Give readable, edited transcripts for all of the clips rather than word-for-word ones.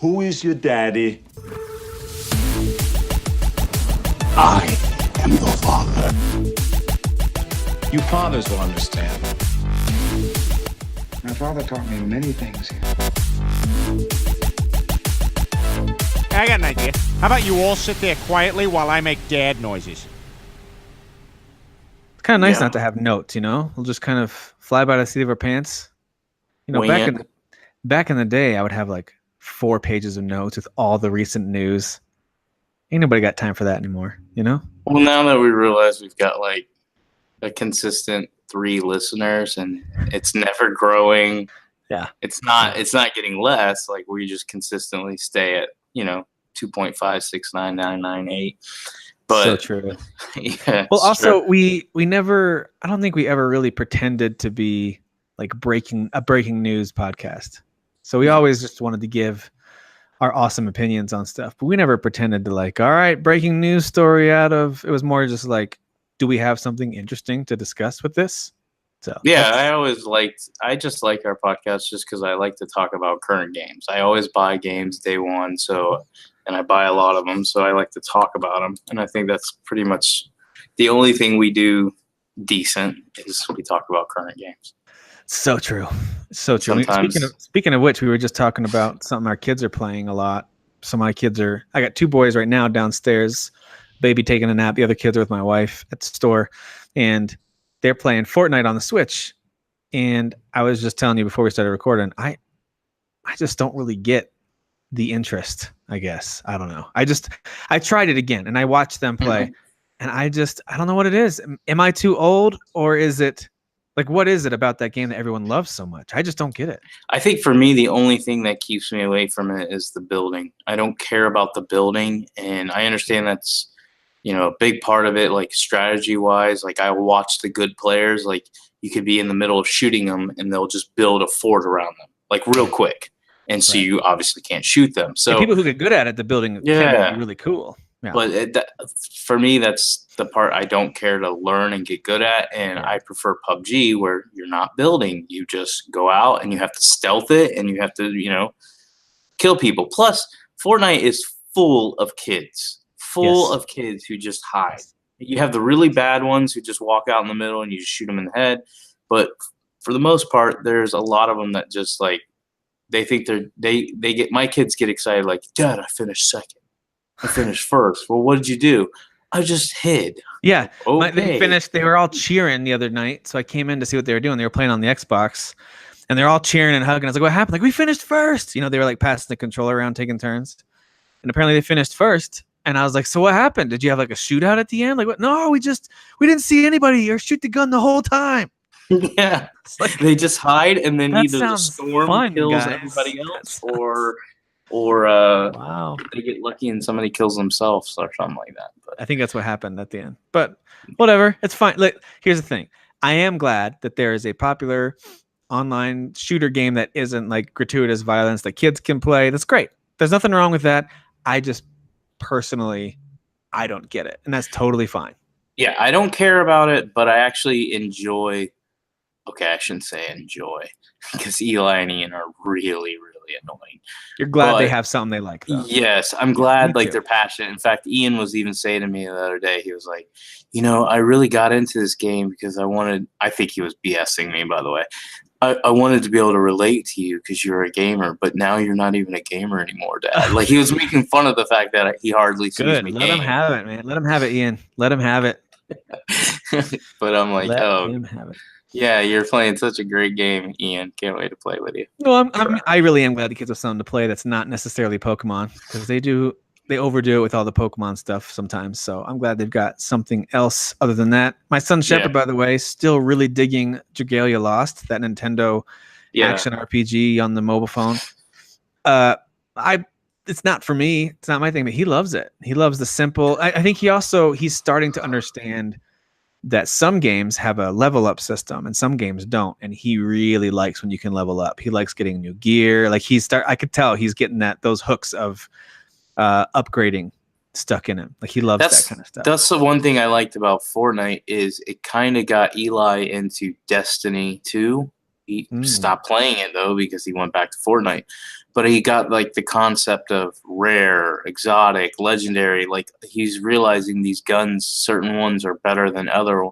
Who is your daddy? I am your father. You fathers will understand. My father taught me many things. I got an idea. How about you all sit there quietly while I make dad noises? It's kind of nice not to have notes, We'll just kind of fly by the seat of our pants. Back in the day, I would have like 4 pages of notes with all the recent news. Ain't nobody got time for that anymore, Well, now that we realize we've got like a consistent 3 listeners and it's never growing. Yeah. It's not getting less. Like we just consistently stay at, 2.569998. But so true. Yeah. Well, also we never, I don't think we ever really pretended to be like breaking news podcast. So we always just wanted to give our awesome opinions on stuff, but we never pretended to like, all right, breaking news story it was more just like, do we have something interesting to discuss with this? So yeah, I just like our podcast just because I like to talk about current games. I always buy games day one, and I buy a lot of them, so I like to talk about them. And I think that's pretty much the only thing we do decent is we talk about current games. So true. So true. Sometimes, speaking of which, we were just talking about something our kids are playing a lot. So I got 2 boys right now downstairs, baby taking a nap. The other kids are with my wife at the store, and they're playing Fortnite on the Switch. And I was just telling you before we started recording, I just don't really get the interest, I guess. I don't know. I tried it again and I watched them play and I don't know what it is. Am I too old, or is it like, what is it about that game that everyone loves so much? I just don't get it. I think for me, the only thing that keeps me away from it is the building. I don't care about the building, and I understand that's, a big part of it, like strategy wise. Like I watch the good players, like you could be in the middle of shooting them and they'll just build a fort around them like real quick. And so you obviously can't shoot them. So and people who get good at it, the building can be really cool. Yeah. But for me, that's the part I don't care to learn and get good at. And I prefer PUBG, where you're not building. You just go out and you have to stealth it and you have to, kill people. Plus, Fortnite is full of kids. Of kids who just hide. You have the really bad ones who just walk out in the middle and you just shoot them in the head. But for the most part, there's a lot of them that just like, they think my kids get excited like, Dad, I finished second. I finished first. Well, what did you do? I just hid. Yeah. Okay. They were all cheering the other night. So I came in to see what they were doing. They were playing on the Xbox and they're all cheering and hugging. I was like, what happened? Like, we finished first. They were like passing the controller around, taking turns. And apparently they finished first. And I was like, so what happened? Did you have like a shootout at the end? Like, what? No, we didn't see anybody or shoot the gun the whole time. Yeah. It's like, they just hide and then either the storm kills guys. everybody else or wow, they get lucky and somebody kills themselves or something like that. But I think that's what happened at the end. But whatever, it's fine. Look, here's the thing. I am glad that there is a popular online shooter game that isn't like gratuitous violence that kids can play. That's great. There's nothing wrong with that. I just personally, I don't get it, and that's totally fine. Yeah, I don't care about it, but I actually enjoy. Okay, I shouldn't say enjoy, because Eli and Ian are really, really annoying. You're glad they have something they like, though. Yes, I'm glad they're passionate. In fact, Ian was even saying to me the other day, he was like, I really got into this game because I think he was BSing me, by the way. I wanted to be able to relate to you because you're a gamer, but now you're not even a gamer anymore, Dad. Like, he was making fun of the fact that he hardly sees me. Let him have it, man. Let him have it, Ian. Let him have it. But I'm like, let him have it. Yeah, you're playing such a great game, Ian. Can't wait to play with you. Well, I really am glad the kids have something to play that's not necessarily Pokemon, because they overdo it with all the Pokemon stuff sometimes. So I'm glad they've got something else other than that. My son Shepard, by the way, still really digging Dragalia Lost, that Nintendo action RPG on the mobile phone. It's not for me. It's not my thing, but he loves it. He loves the simple. I think he's starting to understand that some games have a level up system and some games don't. And he really likes when you can level up. He likes getting new gear. Like I could tell he's getting those hooks of upgrading stuck in him. Like he loves that kind of stuff. That's the one thing I liked about Fortnite is it kind of got Eli into Destiny 2. He stopped playing it though because he went back to Fortnite. But he got like the concept of rare, exotic, legendary. Like he's realizing these guns, certain ones are better than other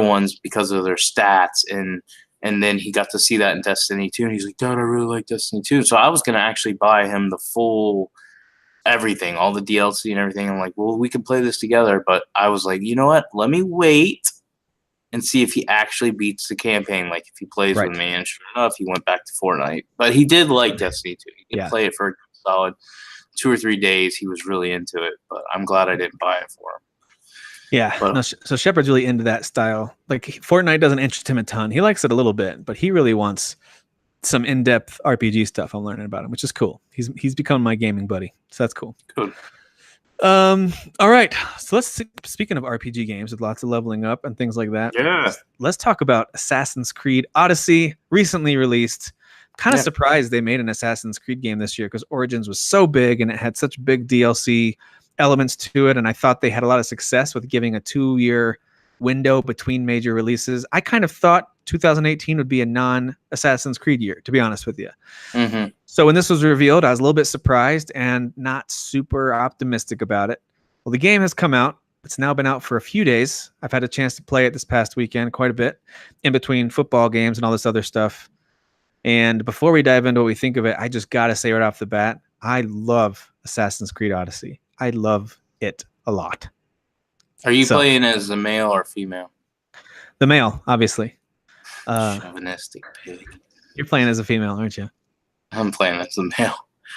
ones because of their stats, and then he got to see that in Destiny 2, and he's like, Dad, I really like Destiny 2. So I was gonna actually buy him the full everything, all the DLC and everything. I'm like, well, we can play this together. But I was like, you know what? Let me wait and see if he actually beats the campaign, like if he plays with me. And sure enough, he went back to Fortnite. But he did like Destiny 2. He did play it for a solid 2 or 3 days. He was really into it, but I'm glad I didn't buy it for him. Yeah, no, so Shepard's really into that style. Like Fortnite doesn't interest him a ton. He likes it a little bit, but he really wants some in-depth RPG stuff. I'm learning about him, which is cool. He's become my gaming buddy, so that's cool. Good. All right. So speaking of RPG games with lots of leveling up and things like that. Yeah. Let's talk about Assassin's Creed Odyssey, recently released. Kind of surprised they made an Assassin's Creed game this year because Origins was so big and it had such big DLC elements to it, and I thought they had a lot of success with giving a 2-year window between major releases. I kind of thought 2018 would be a non-Assassin's Creed year, to be honest with you. Mm-hmm. So when this was revealed, I was a little bit surprised and not super optimistic about it. Well, the game has come out. It's now been out for a few days. I've had a chance to play it this past weekend quite a bit in between football games and all this other stuff. And before we dive into what we think of it, I just got to say right off the bat, I love Assassin's Creed Odyssey. I love it a lot. Are you playing as a male or female? The male, obviously. Chauvinistic pig. You're playing as a female, aren't you? I'm playing as a male.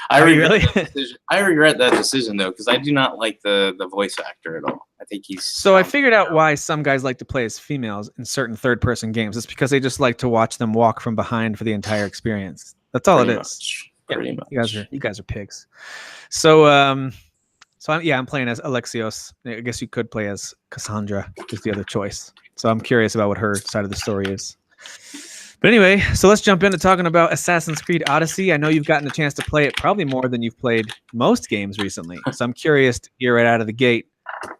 I regret that decision though, because I do not like the voice actor at all. I think he's so. I figured out why some guys like to play as females in certain third-person games. It's because they just like to watch them walk from behind for the entire experience. That's all it is. Pretty much. You guys are pigs. So I'm playing as Alexios. I guess you could play as Cassandra, is the other choice. So I'm curious about what her side of the story is. But anyway, so let's jump into talking about Assassin's Creed Odyssey. I know you've gotten a chance to play it probably more than you've played most games recently. So I'm curious to hear right out of the gate.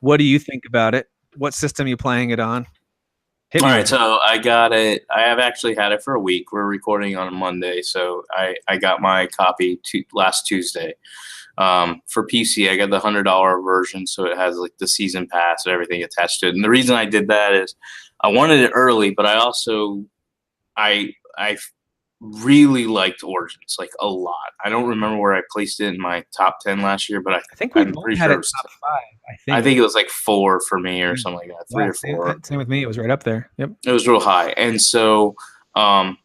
What do you think about it? What system are you playing it on? All right, so I got it. I have actually had it for a week. We're recording on a Monday, so I got my copy last Tuesday. For PC, I got the $100 version, so it has like the season pass and everything attached to it. And the reason I did that is I wanted it early, but I also I really liked Origins like a lot. I don't remember where I placed it in my top 10 last year, but I think we both had it top 5. I think it was like 4 for me or something like that, 3 or 4. Same with me. It was right up there. Yep. It was real high, and so I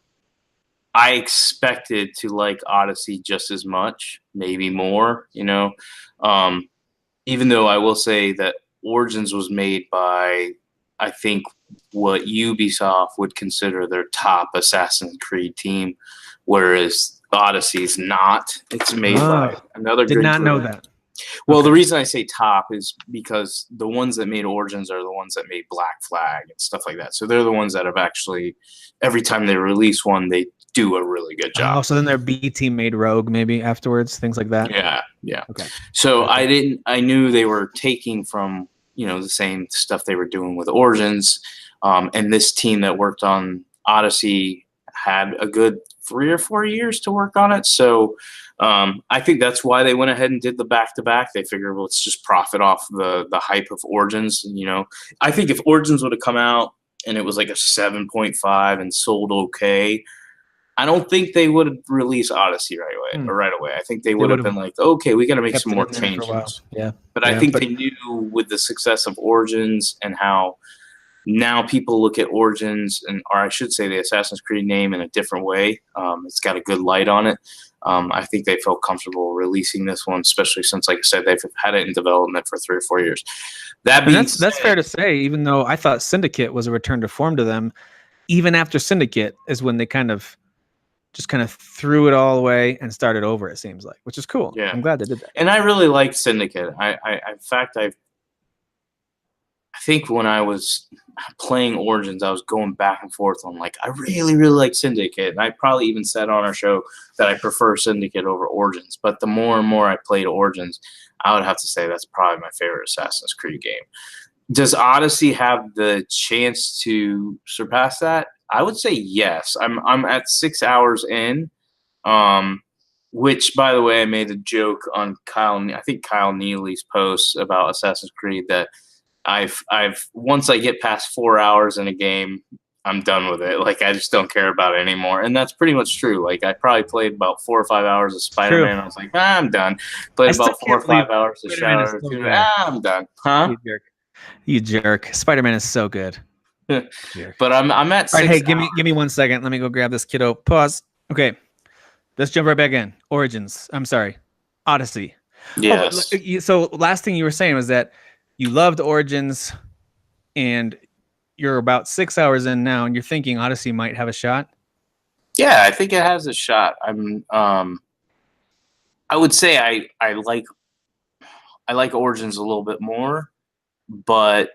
expected to like Odyssey just as much, maybe more. Even though I will say that Origins was made by, I think, what Ubisoft would consider their top Assassin's Creed team, whereas Odyssey is not. It's made by another. Did not know that. Well, the reason I say top is because the ones that made Origins are the ones that made Black Flag and stuff like that. So they're the ones that have actually, every time they release one, they do a really good job. Oh, so then their B team made Rogue maybe afterwards, things like that. Yeah. Okay. So I knew they were taking from the same stuff they were doing with Origins, and this team that worked on Odyssey had a good 3 or 4 years to work on it. So I think that's why they went ahead and did the back-to-back. They figured, well, let's just profit off the hype of Origins. I think if Origins would have come out and it was like a 7.5 and sold okay, I don't think they would have released Odyssey right away. I think they would have been like, okay, we got to make some more changes. Yeah. But I think they knew with the success of Origins and how now people look at Origins, or I should say the Assassin's Creed name, in a different way. It's got a good light on it. I think they felt comfortable releasing this one, especially since, like I said, they've had it in development for 3 or 4 years. That's fair to say, even though I thought Syndicate was a return to form to them. Even after Syndicate is when they kind of threw it all away and started over, it seems like, which is cool. Yeah. I'm glad they did that. And I really liked Syndicate. In fact, I think when I was playing Origins, I was going back and forth on like, I really, really like Syndicate. And I probably even said on our show that I prefer Syndicate over Origins. But the more and more I played Origins, I would have to say that's probably my favorite Assassin's Creed game. Does Odyssey have the chance to surpass that? I would say yes. I'm at 6 hours in. Which, by the way, I made a joke on I think Kyle Neely's post about Assassin's Creed that I've once I get past 4 hours in a game, I'm done with it. Like I just don't care about it anymore, and that's pretty much true. Like I probably played about 4 or 5 hours of Spider-Man. And I was like, I'm done. Played about 4 or 5 hours of Spider-Man Shadow. is so good. I'm done. Huh? You jerk. You jerk. Spider-Man is so good. But I'm at 6 All right, hey, hours. give me 1 second. Let me go grab this kiddo. Pause. Okay. Let's jump right back in. Origins. I'm sorry. Odyssey. Yes. Oh, so last thing you were saying was that you loved Origins and you're about 6 hours in now and you're thinking Odyssey might have a shot. Yeah, I think it has a shot. I would say I like Origins a little bit more, but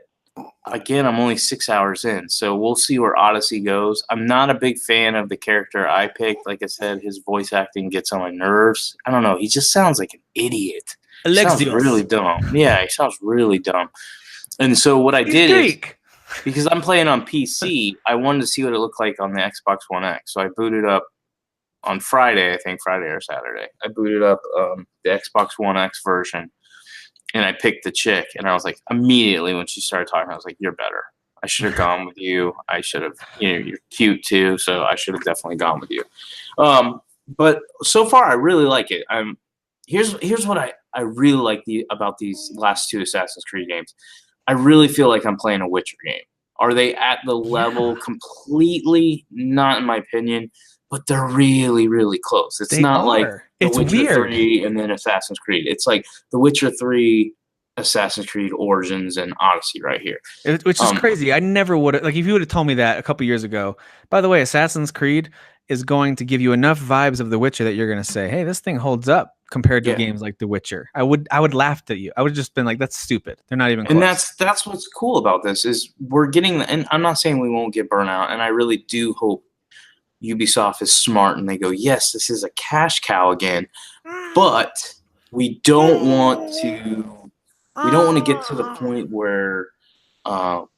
again, I'm only 6 hours in, so we'll see where Odyssey goes. I'm not a big fan of the character I picked. Like I said, his voice acting gets on my nerves. I don't know. He just sounds like an idiot. He sounds really dumb. Yeah, he sounds really dumb. And so what I did is, because I'm playing on PC, I wanted to see what it looked like on the Xbox One X. So I booted up on Friday, I think Friday or Saturday. I booted up the Xbox One X version. And I picked the chick, and I was like, immediately when she started talking, I was like, "You're better. I should have gone with you. I should have, you're cute too, so I should have definitely gone with you." But so far, I really like it. Here's what I really like about these last 2 Assassin's Creed games. I really feel like I'm playing a Witcher game. Are they at the level completely? Not in my opinion, but they're really, really close. It's not like The Witcher 3 and then Assassin's Creed. It's like The Witcher 3, Assassin's Creed Origins, and Odyssey right here. Which is crazy. I never would have, like, if you would have told me that a couple years ago. By the way, Assassin's Creed is going to give you enough vibes of The Witcher that you're going to say, hey, this thing holds up compared to games like The Witcher. I would laugh at you. I would have just been like, that's stupid. They're not even close. And that's what's cool about this is we're getting, and I'm not saying we won't get burnout, and I really do hope Ubisoft is smart and they go, yes, this is a cash cow again, but we don't want to get to the point where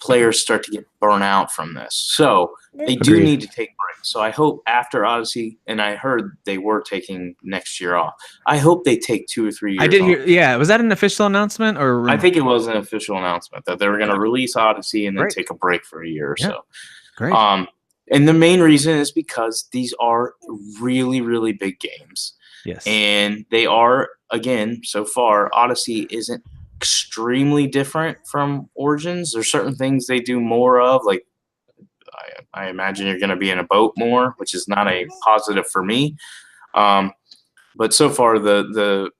players start to get burnt out from this. So they do need to take breaks. So I hope after Odyssey, and I heard they were taking next year off. I hope they take 2 or 3 years. I did off. hear. Yeah, was that an official announcement or? I think it was an official announcement that they were going to release Odyssey and then take a break for a year or so. Great. And the main reason is because these are really, really big games. Yes. And they are, again, so far, Odyssey isn't extremely different from Origins. There's certain things they do more of, like I imagine you're going to be in a boat more, which is not a positive for me. But so far, the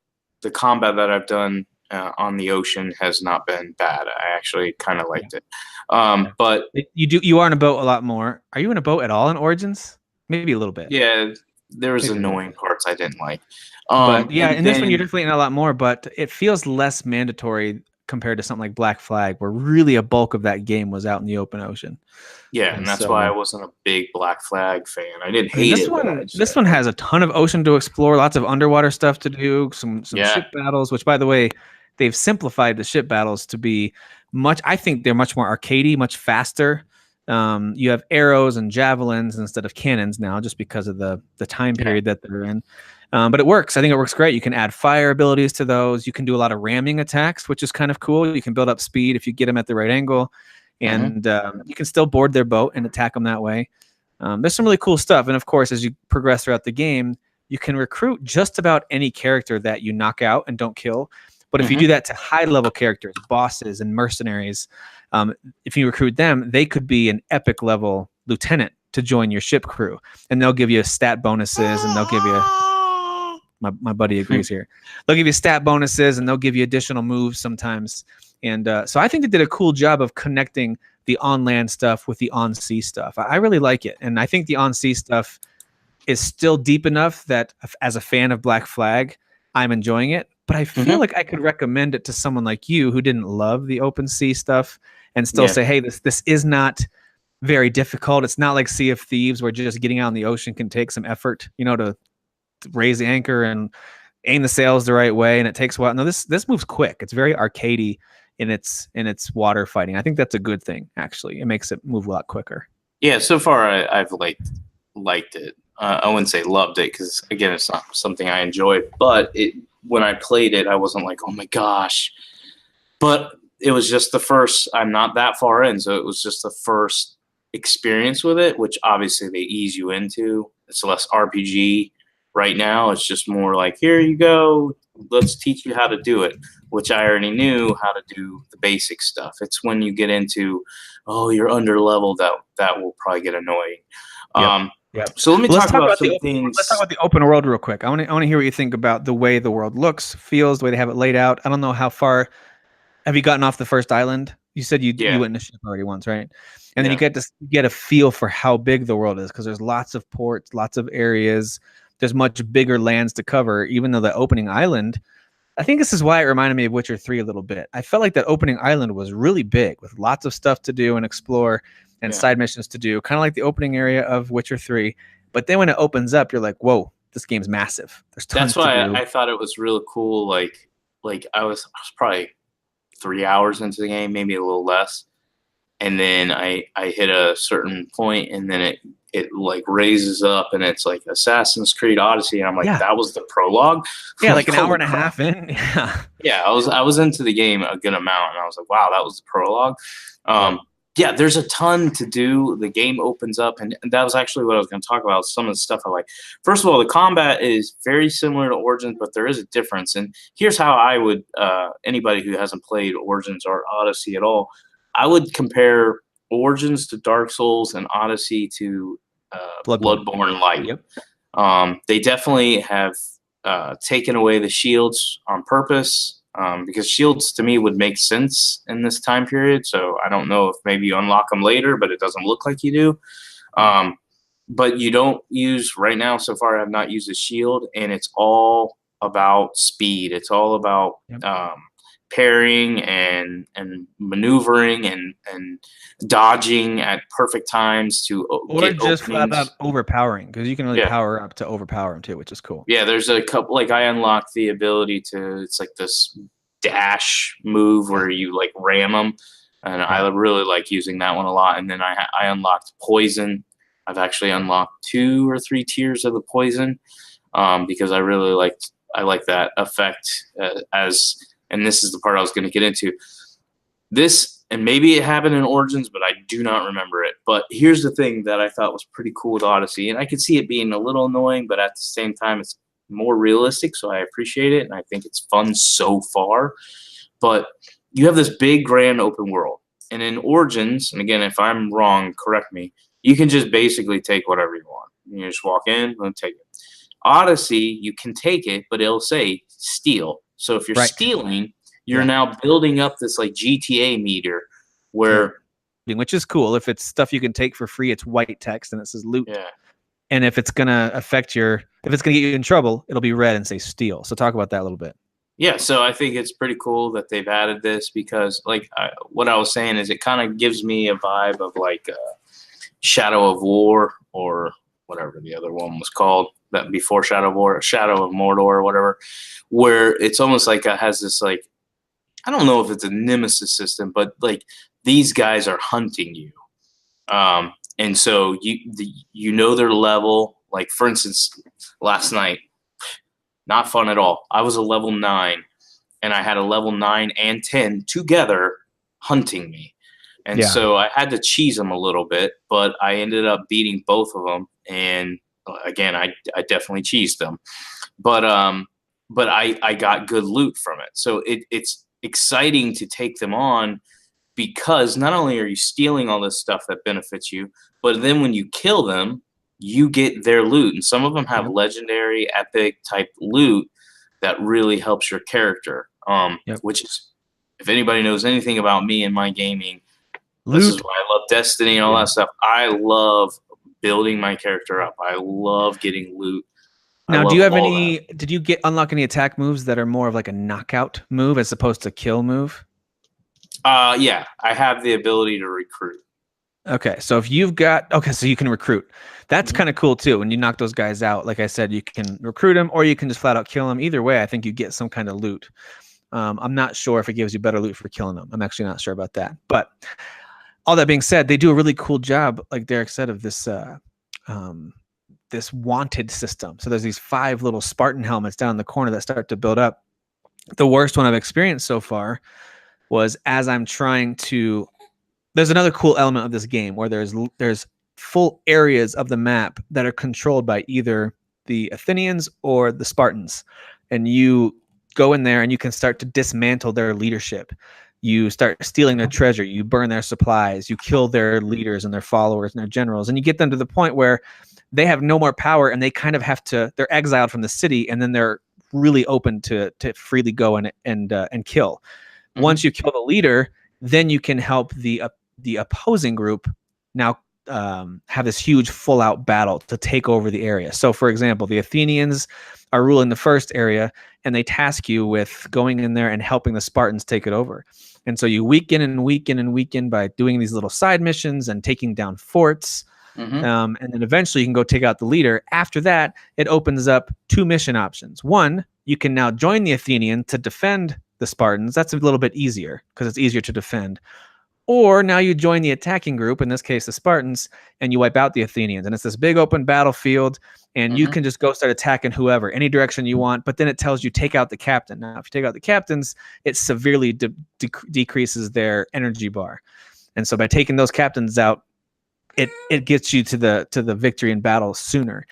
combat that I've done on the ocean has not been bad. I actually kind of liked it. But you are in a boat a lot more. Are you in a boat at all in Origins? Maybe a little bit. Yeah, there was annoying parts I didn't like. But yeah, in this one you're definitely in a lot more, but it feels less mandatory compared to something like Black Flag, where really a bulk of that game was out in the open ocean. Yeah, and that's why I wasn't a big Black Flag fan. I didn't hate it. This one has a ton of ocean to explore, lots of underwater stuff to do, some ship battles, which, by the way, they've simplified the ship battles to be I think they're much more arcadey, much faster. You have arrows and javelins instead of cannons now, just because of the time period that they're in. But it works. I think it works great. You can add fire abilities to those. You can do a lot of ramming attacks, which is kind of cool. You can build up speed if you get them at the right angle. And you can still board their boat and attack them that way. There's some really cool stuff. And, of course, as you progress throughout the game, you can recruit just about any character that you knock out and don't kill. But if you do that to high-level characters, bosses and mercenaries, if you recruit them, they could be an epic-level lieutenant to join your ship crew. And they'll give you stat bonuses, and they'll give you... My buddy agrees here. They'll give you stat bonuses, and they'll give you additional moves sometimes. And so I think they did a cool job of connecting the on-land stuff with the on-sea stuff. I really like it. And I think the on-sea stuff is still deep enough that as a fan of Black Flag, I'm enjoying it. But I feel like I could recommend it to someone like you who didn't love the open sea stuff and still say, hey, this is not very difficult. It's not like Sea of Thieves where just getting out in the ocean can take some effort, to raise the anchor and aim the sails the right way, and it takes a while. No, this moves quick. It's very arcadey in its water fighting. I think that's a good thing, actually. It makes it move a lot quicker. Yeah, so far I've liked it. I wouldn't say loved it because again, it's not something I enjoy. But when I played it, I wasn't like, oh my gosh. But it was just the first. I'm not that far in, so it was just the first experience with it, which obviously they ease you into. It's less RPG right now. It's just more like, here you go. Let's teach you how to do it, which I already knew how to do the basic stuff. It's when you get into, oh, you're under level that will probably get annoying. Yep. Yep. So let me Let's talk about some the things. Let's talk about the open world real quick. I want to hear what you think about the way the world looks, feels, the way they have it laid out. I don't know how far have you gotten off the first island? You said you went in the ship already once, right? And then you get a feel for how big the world is because there's lots of ports, lots of areas. There's much bigger lands to cover, even though the opening island, I think this is why it reminded me of Witcher 3 a little bit. I felt like that opening island was really big with lots of stuff to do and explore and side missions to do, kind of like the opening area of Witcher 3. But then when it opens up, you're like, whoa, this game's massive. There's tons That's why to do. I thought it was really cool. Like I was probably 3 hours into the game, maybe a little less. And then I hit a certain point and then it like raises up and it's like Assassin's Creed Odyssey. And I'm like, that was the prologue? Yeah, like an hour and a half in. Yeah, I was into the game a good amount and I was like, wow, that was the prologue. Yeah, there's a ton to do. The game opens up, and that was actually what I was going to talk about, some of the stuff I like. First of all, the combat is very similar to Origins, but there is a difference. And here's how I would, anybody who hasn't played Origins or Odyssey at all, I would compare Origins to Dark Souls and Odyssey to Bloodborne Light. Yep. They definitely have taken away the shields on purpose. Because shields to me would make sense in this time period. So I don't know if maybe you unlock them later, but it doesn't look like you do. But you don't use right now. So far, I have not used a shield, and it's all about speed. It's all about parrying and maneuvering and dodging at perfect times to or just flat out overpowering, because you can really power up to overpower them too, which is cool. Yeah, there's a couple, like I unlocked the ability to, it's like this dash move where you like ram them, and I really like using that one a lot. And then I unlocked poison. I've actually unlocked 2 or 3 tiers of the poison because I really like that effect and this is the part I was going to get into. This, and maybe it happened in Origins, but I do not remember it. But here's the thing that I thought was pretty cool with Odyssey, and I could see it being a little annoying, but at the same time, it's more realistic, so I appreciate it, and I think it's fun so far. But you have this big, grand open world. And in Origins, and again, if I'm wrong, correct me, you can just basically take whatever you want. You just walk in and take it. Odyssey, you can take it, but it'll say steal. So if you're stealing, you're now building up this like GTA meter where, which is cool. If it's stuff you can take for free, it's white text and it says loot. Yeah. And if it's gonna affect if it's gonna get you in trouble, it'll be red and say steal. So talk about that a little bit. Yeah, so I think it's pretty cool that they've added this because, like, what I was saying is it kind of gives me a vibe of like Shadow of War or whatever the other one was called, that before Shadow of War, Shadow of Mordor or whatever, where it's almost like it has this, like, I don't know if it's a nemesis system, but like these guys are hunting you. And so you know their level. Like, for instance, last night, not fun at all. I was a level 9, and I had a level 9 and 10 together hunting me. And so I had to cheese them a little bit, but I ended up beating both of them. And again, I definitely cheesed them. But I got good loot from it. So it's exciting to take them on because not only are you stealing all this stuff that benefits you, but then when you kill them, you get their loot. And some of them have legendary, epic type loot that really helps your character. Which is, if anybody knows anything about me and my gaming, this is why I love Destiny and all that stuff. I love building my character up. I love getting loot. Now, do you have any? Did you unlock any attack moves that are more of like a knockout move as opposed to kill move? Yeah, I have the ability to recruit. Okay, so if you've got so you can recruit. That's kind of cool too. When you knock those guys out, like I said, you can recruit them or you can just flat out kill them. Either way, I think you get some kind of loot. I'm not sure if it gives you better loot for killing them. I'm actually not sure about that. But all that being said, they do a really cool job, like Derek said, of this this wanted system. So there's these 5 little Spartan helmets down in the corner that start to build up. The worst one I've experienced so far was as I'm trying to. There's another cool element of this game where there's full areas of the map that are controlled by either the Athenians or the Spartans, and you go in there and you can start to dismantle their leadership. You start stealing their treasure, you burn their supplies, you kill their leaders and their followers and their generals, and you get them to the point where they have no more power and they kind of have to. They're exiled from the city, and then they're really open to freely go and kill. Mm-hmm. Once you kill the leader, then you can help the opposing group now have this huge full-out battle to take over the area. So, for example, the Athenians are ruling the first area, and they task you with going in there and helping the Spartans take it over. And so you weaken and weaken and weaken by doing these little side missions and taking down forts. Mm-hmm. And then eventually you can go take out the leader. After that, it opens up 2 mission options. One, you can now join the Athenian to defend the Spartans. That's a little bit easier because it's easier to defend. Or now you join the attacking group, in this case the Spartans, and you wipe out the Athenians. And it's this big open battlefield, and you can just go start attacking whoever, any direction you want. But then it tells you take out the captain. Now, if you take out the captains, it severely decreases their energy bar. And so by taking those captains out, it gets you to the victory in battle sooner.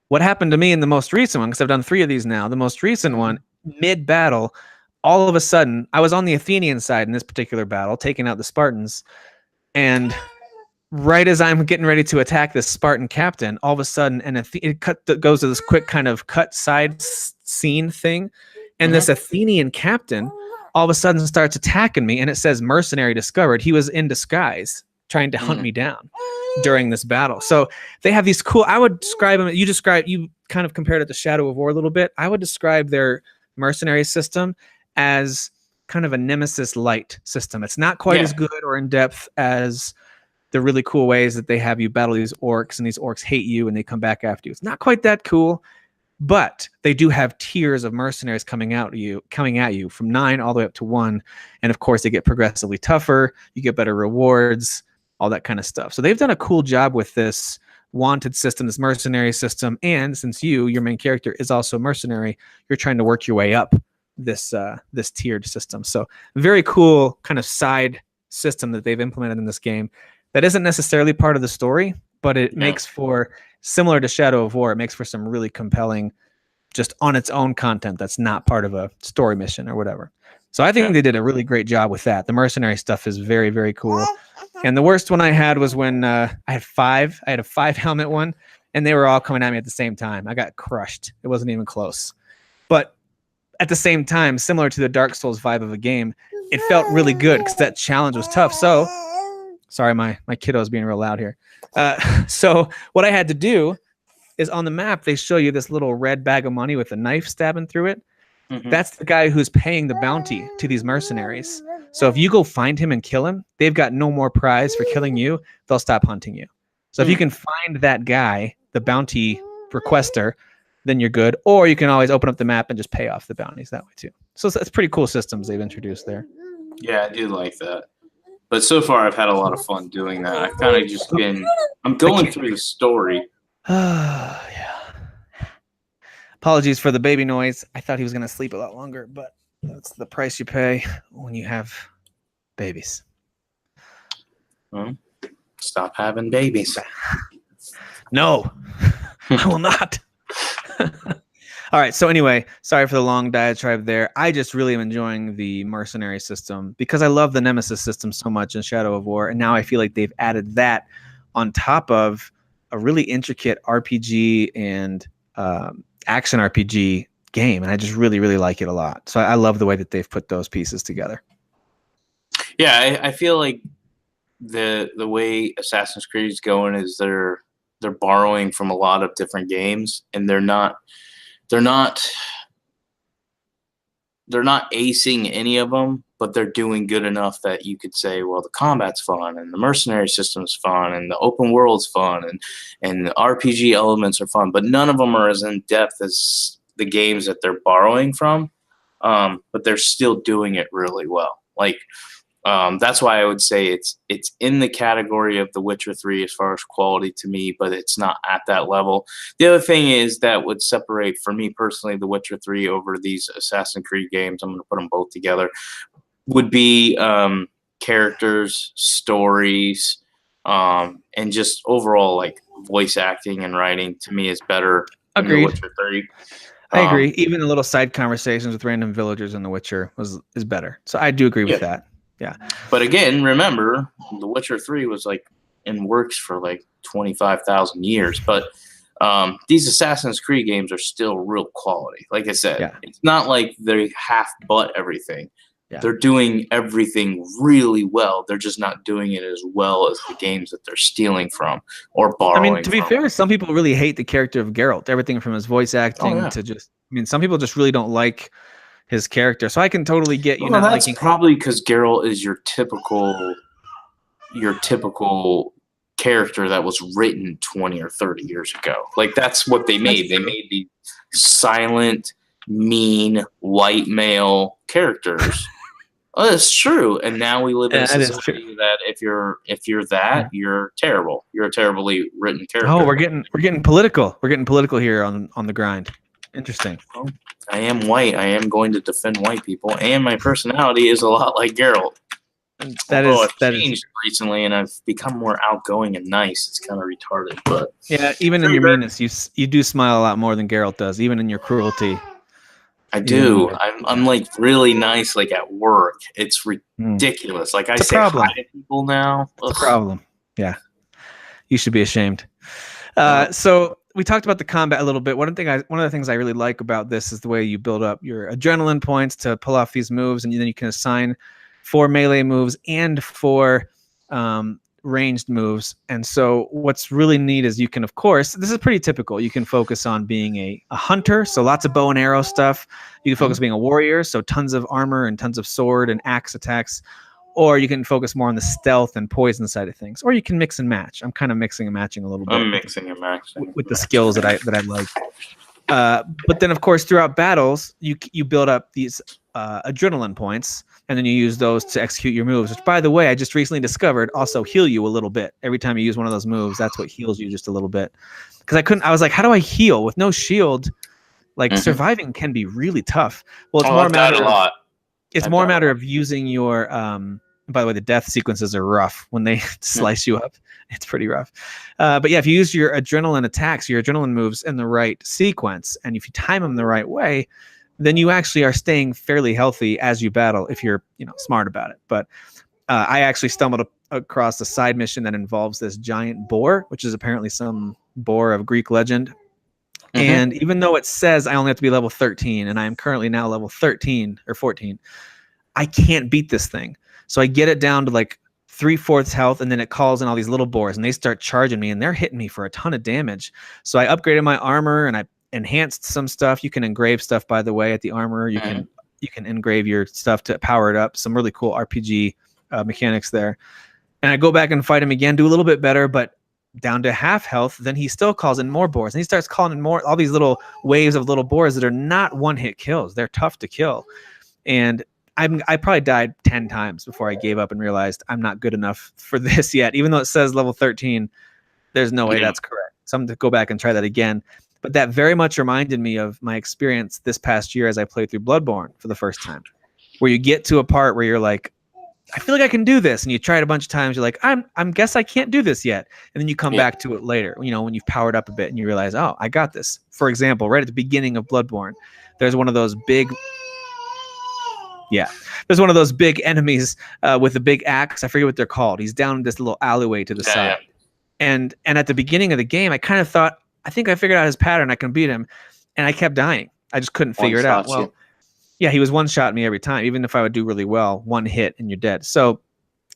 What happened to me in the most recent one, because I've done 3 of these now, the most recent one, mid-battle, all of a sudden, I was on the Athenian side in this particular battle, taking out the Spartans, and right as I'm getting ready to attack this Spartan captain, all of a sudden, it goes to this quick kind of cut side scene thing, and this Athenian captain all of a sudden starts attacking me, and it says mercenary discovered. He was in disguise, trying to hunt me down during this battle. So they have these cool. I would describe them. You kind of compared it to Shadow of War a little bit. I would describe their mercenary system as kind of a Nemesis light system. It's not quite as good or in depth as the really cool ways that they have you battle these orcs, and these orcs hate you and they come back after you. It's not quite that cool, but they do have tiers of mercenaries coming at you from 9 all the way up to 1. And of course they get progressively tougher. You get better rewards, all that kind of stuff. So they've done a cool job with this wanted system, this mercenary system. And since your main character is also mercenary, you're trying to work your way up this tiered system. So very cool kind of side system that they've implemented in this game that isn't necessarily part of the story, but it makes for, similar to Shadow of War, it makes for some really compelling, just on its own content that's not part of a story mission or whatever. So I think they did a really great job with that. The mercenary stuff is very, very cool. And the worst one I had was when I had a 5 helmet one, and they were all coming at me at the same time. I got crushed. It wasn't even close. But at the same time, similar to the Dark Souls vibe of a game, it felt really good because that challenge was tough. So, sorry, my kiddo is being real loud here. So what I had to do is on the map, they show you this little red bag of money with a knife stabbing through it. Mm-hmm. That's the guy who's paying the bounty to these mercenaries. So if you go find him and kill him, they've got no more prize for killing you. They'll stop hunting you. So if you can find that guy, the bounty requester, then you're good. Or you can always open up the map and just pay off the bounties that way too. So that's pretty cool systems they've introduced there. Yeah, I do like that. But so far I've had a lot of fun doing that. I've kind of just I'm going through the story. Yeah. Apologies for the baby noise. I thought he was going to sleep a lot longer, but that's the price you pay when you have babies. Well, stop having babies. No, I will not. All right. So anyway, sorry for the long diatribe there. I just really am enjoying the mercenary system because I love the Nemesis system so much in Shadow of War. And now I feel like they've added that on top of a really intricate RPG and action RPG game. And I just really, really like it a lot. So I love the way that they've put those pieces together. Yeah, I feel like the way Assassin's Creed is going is they're borrowing from a lot of different games, and they're not acing any of them, but they're doing good enough that you could say, well, the combat's fun and the mercenary system's fun and the open world's fun and the RPG elements are fun, but none of them are as in depth as the games that they're borrowing from. But they're still doing it really well. Like That's why I would say it's in the category of The Witcher 3 as far as quality to me, but it's not at that level. The other thing is that would separate, for me personally, The Witcher 3 over these Assassin's Creed games, I'm going to put them both together, would be characters, stories, and just overall like voice acting and writing to me is better than The Agreed. Witcher 3. I agree. Even the little side conversations with random villagers in The Witcher is better. So I do agree with that. Yeah. But again, remember, The Witcher 3 was like in works for like 25,000 years. But these Assassin's Creed games are still real quality. Like I said, it's not like they half butt everything. Yeah. They're doing everything really well. They're just not doing it as well as the games that they're stealing from or borrowing. I mean, to be fair, some people really hate the character of Geralt. Everything from his voice acting to just, I mean, some people just really don't like his character. So I can totally get you not that's liking. Probably because Geralt is your typical character that was written 20 or 30 years ago. Like that's what they made. They made the silent, mean, white male characters. Oh, that's true. And now we live in a society that if you're that, you're terrible. You're a terribly written character. Oh, we're getting political. We're getting political here on the grind. Interesting. Well, I am white. I am going to defend white people, and my personality is a lot like Geralt. I've changed recently, and I've become more outgoing and nice. It's kind of retarded, but yeah, even in your meanness, you do smile a lot more than Geralt does. Even in your cruelty. I do. I'm like really nice, like at work. It's ridiculous. Like I say hi to people now. It's a problem. Yeah, you should be ashamed. So we talked about the combat a little bit. One of the things I really like about this is the way you build up your adrenaline points to pull off these moves, and then you can assign 4 melee moves and 4 ranged moves. And so what's really neat is you can, of course, this is pretty typical. You can focus on being a hunter, so lots of bow and arrow stuff. You can focus on being a warrior, so tons of armor and tons of sword and axe attacks. Or you can focus more on the stealth and poison side of things. Or you can mix and match. I'm kind of mixing and matching a little bit. I'm mixing and matching with the skills that I like. But then, of course, throughout battles, you build up these adrenaline points, and then you use those to execute your moves, which, by the way, I just recently discovered also heal you a little bit. Every time you use one of those moves, that's what heals you just a little bit. Because I was like, how do I heal with no shield? Like surviving can be really tough. Well, it's more a matter It's more a matter of using your by the way, the death sequences are rough when they slice you up. It's pretty rough. But yeah, if you use your adrenaline attacks, your adrenaline moves in the right sequence, and if you time them the right way, then you actually are staying fairly healthy as you battle if you're, smart about it. But I actually stumbled across a side mission that involves this giant boar, which is apparently some boar of Greek legend. And even though it says I only have to be level 13, and I am currently now level 13 or 14, I can't beat this thing. So I get it down to like 3/4 health, and then it calls in all these little boars, and they start charging me, and they're hitting me for a ton of damage. So I upgraded my armor, and I enhanced some stuff. You can engrave stuff, by the way, at the armor. You can engrave your stuff to power it up. Some really cool RPG mechanics there. And I go back and fight him again, do a little bit better, but down to half health. Then he still calls in more boars, and he starts calling in all these little waves of little boars that are not one-hit kills. They're tough to kill. And I probably died 10 times before I gave up and realized I'm not good enough for this yet. Even though it says level 13, there's no way that's correct. So I'm going to go back and try that again. But that very much reminded me of my experience this past year as I played through Bloodborne for the first time, where you get to a part where you're like, I feel like I can do this. And you try it a bunch of times. You're like, I'm guess I can't do this yet. And then you come back to it later, when you've powered up a bit and you realize, oh, I got this. For example, right at the beginning of Bloodborne, there's one of those big enemies with a big axe. I forget what they're called. He's down this little alleyway to the side. And at the beginning of the game, I kind of thought, I think I figured out his pattern. I can beat him. And I kept dying. I just couldn't figure it out. Well, yeah, he was one-shot me every time. Even if I would do really well, one hit and you're dead. So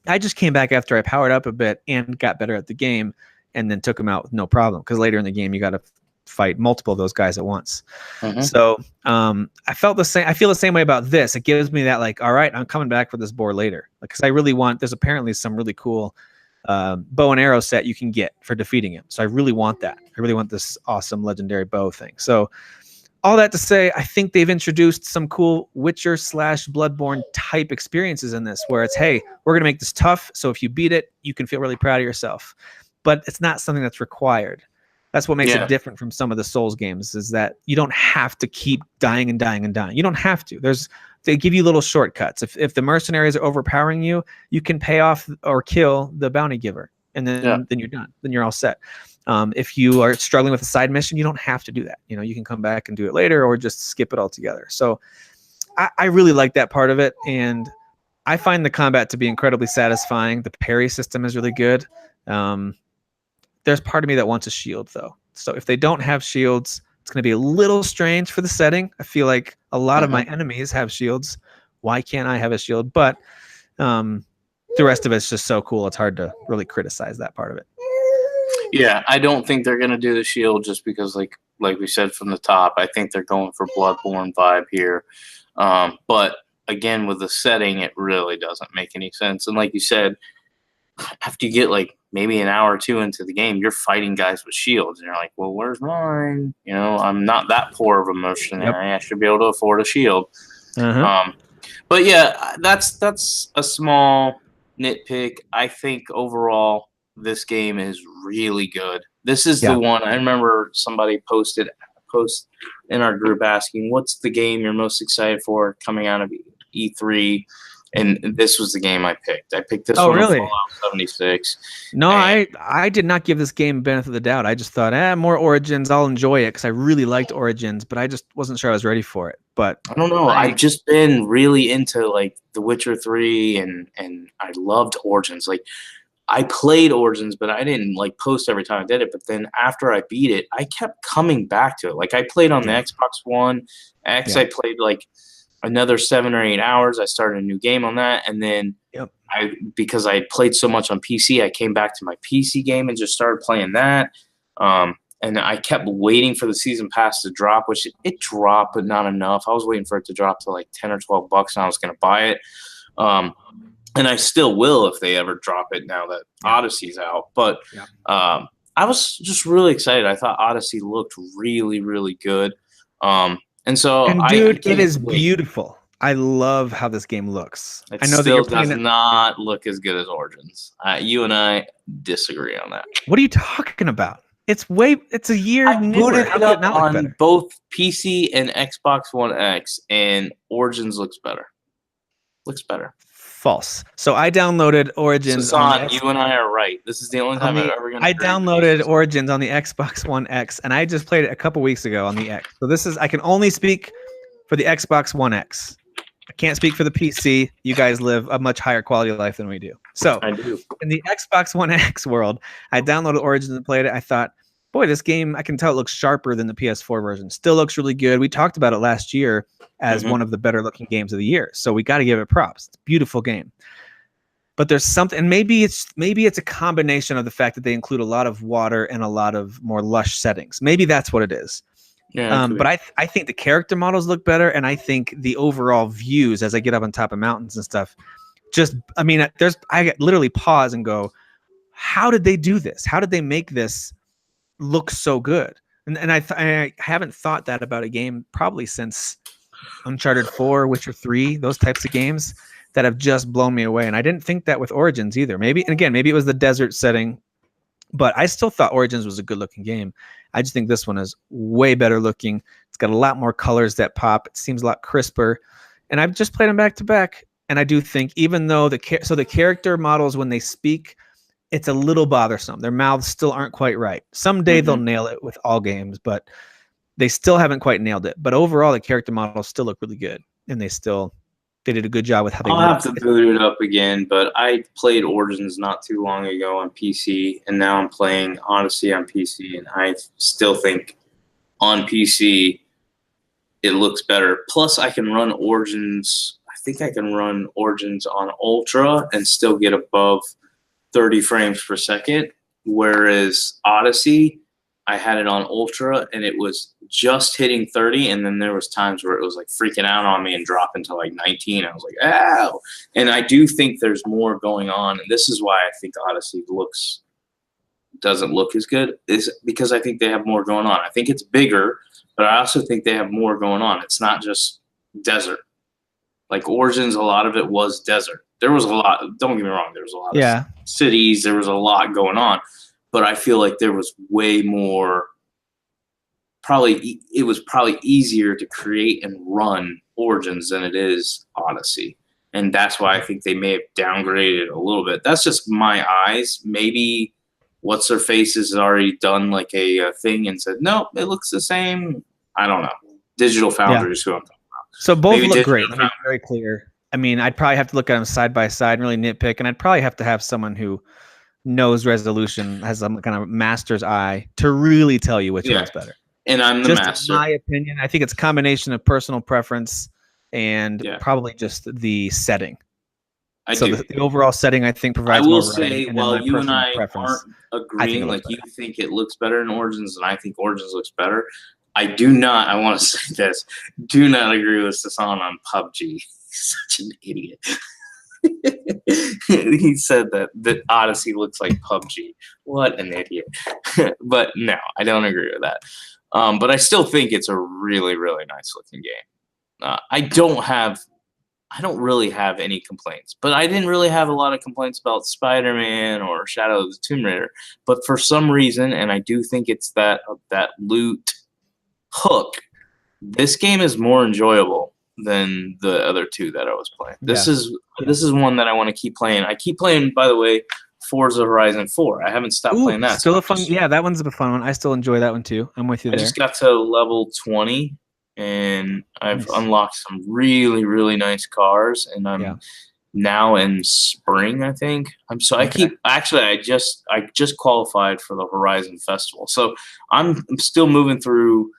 I just came back after I powered up a bit and got better at the game, and then took him out with no problem. Because later in the game, you got to fight multiple of those guys at once. So I felt the same. I feel the same way about this. It gives me that like, all right, I'm coming back for this boar later. Because I really want. There's apparently some really cool bow and arrow set you can get for defeating him. So I really want that. I really want this awesome legendary bow thing. So all that to say, I think they've introduced some cool Witcher / Bloodborne type experiences in this, where it's, hey, we're going to make this tough, so if you beat it, you can feel really proud of yourself. But it's not something that's required. That's what makes it different from some of the Souls games, is that you don't have to keep dying and dying and dying. You don't have to. They give you little shortcuts. If the mercenaries are overpowering you, you can pay off or kill the bounty giver, and then you're done. Then you're all set. If you are struggling with a side mission, you don't have to do that. You can come back and do it later, or just skip it altogether. So I really like that part of it, and I find the combat to be incredibly satisfying. The parry system is really good. There's part of me that wants a shield, though. So if they don't have shields, it's going to be a little strange for the setting. I feel like a lot of my enemies have shields. Why can't I have a shield? But the rest of it's just so cool. It's hard to really criticize that part of it. Yeah, I don't think they're going to do the shield just because, like we said from the top, I think they're going for Bloodborne vibe here. But again, with the setting, it really doesn't make any sense. And like you said, after you get like maybe an hour or two into the game, you're fighting guys with shields, and you're like, well, where's mine? I'm not that poor of a mercenary. I should be able to afford a shield. But yeah, that's a small nitpick. I think overall this game is really good. This is the one. I remember somebody post in our group asking, what's the game you're most excited for coming out of E3? And this was the game I picked. I picked this one. Really? Fallout 76. No, I did not give this game benefit of the doubt. I just thought, more Origins. I'll enjoy it because I really liked Origins, but I just wasn't sure I was ready for it. But I don't know. I've just been really into like The Witcher 3, and I loved Origins. Like, I played Origins, but I didn't like post every time I did it. But then after I beat it, I kept coming back to it. Like, I played on the Xbox One X. I played like another 7 or 8 hours. I started a new game on that, and then because I played so much on PC, I came back to my PC game and just started playing that. And I kept waiting for the season pass to drop, which it dropped, but not enough. I was waiting for it to drop to like $10 or $12, and I was going to buy it. And I still will if they ever drop it now that Odyssey's out. But I was just really excited. I thought Odyssey looked really, really good. And dude, it is beautiful. I love how this game looks. I know that it does not look as good as Origins. You and I disagree on that. What are you talking about? It's a year newer. Booted it up on both PC and Xbox One X, and Origins looks better. Looks better. False. So I downloaded Origins. You and I are right. This is the only time I'm ever going to. I downloaded Origins on the Xbox One X, and I just played it a couple weeks ago on the X. So I can only speak for the Xbox One X. I can't speak for the PC. You guys live a much higher quality of life than we do. So I do. In the Xbox One X world, I downloaded Origins and played it. I thought, boy, this game, I can tell it looks sharper than the PS4 version. Still looks really good. We talked about it last year as one of the better looking games of the year. So we got to give it props. It's a beautiful game. But there's something, and maybe it's a combination of the fact that they include a lot of water and a lot of more lush settings. Maybe that's what it is. Yeah, but I think the character models look better, and I think the overall views as I get up on top of mountains and stuff, I literally pause and go, how did they do this? How did they make this look so good? And I haven't thought that about a game probably since Uncharted 4, Witcher 3, those types of games that have just blown me away. And I didn't think that with Origins either. Maybe it was the desert setting, but I still thought Origins was a good looking game. I just think this one is way better looking. It's got a lot more colors that pop. It seems a lot crisper. And I've just played them back to back. And I do think even though the character models, when they speak, it's a little bothersome. Their mouths still aren't quite right. Someday they'll nail it with all games, but they still haven't quite nailed it. But overall, the character models still look really good. And they did a good job with how they. I'll have to boot it up again, but I played Origins not too long ago on PC, and now I'm playing Odyssey on PC, and I still think on PC it looks better. Plus, I can run Origins. I think I can run Origins on Ultra and still get above 30 frames per second, whereas Odyssey, I had it on Ultra and it was just hitting 30, and then there was times where it was like freaking out on me and dropping to like 19. I was like, ow. And I do think there's more going on, and this is why I think Odyssey doesn't look as good, is because I think they have more going on. I think it's bigger, but I also think they have more going on. It's not just desert. Like Origins, a lot of it was desert. There was a lot. Don't get me wrong. There was a lot of cities. There was a lot going on, but I feel like there was way more. It was probably easier to create and run Origins than it is Odyssey. And that's why I think they may have downgraded a little bit. That's just my eyes. Maybe What's-Her-Face has already done like a thing and said, no, it looks the same. I don't know. Digital Foundry is who I'm talking about. So both Maybe look great. Let me be very clear. I mean, I'd probably have to look at them side by side and really nitpick, and I'd probably have to have someone who knows resolution, has some kind of master's eye to really tell you which one's better. And I'm the master. In my opinion, I think it's a combination of personal preference and probably just the setting. The overall setting, I think, provides more variety. I will say, while you and I aren't agreeing, like you think it looks better in Origins and I think Origins looks better, I want to say this, do not agree with Sasan on PUBG. He's such an idiot. He said that Odyssey looks like PUBG. What an idiot. But no, I don't agree with that. But I still think it's a really, really nice looking game. I don't really have any complaints, but I didn't really have a lot of complaints about Spider-Man or Shadow of the Tomb Raider. But for some reason, and I do think it's that loot hook, this game is more enjoyable than the other two that I was playing. This is one that I want to keep playing. I keep playing, by the way, Forza Horizon 4. I haven't stopped playing that. Still a fun, that one's a fun one. I still enjoy that one too. I'm with you there. I just got to level 20, and I've unlocked some really, really nice cars, and I'm now in spring, I think. I just qualified for the Horizon Festival. So I'm still moving through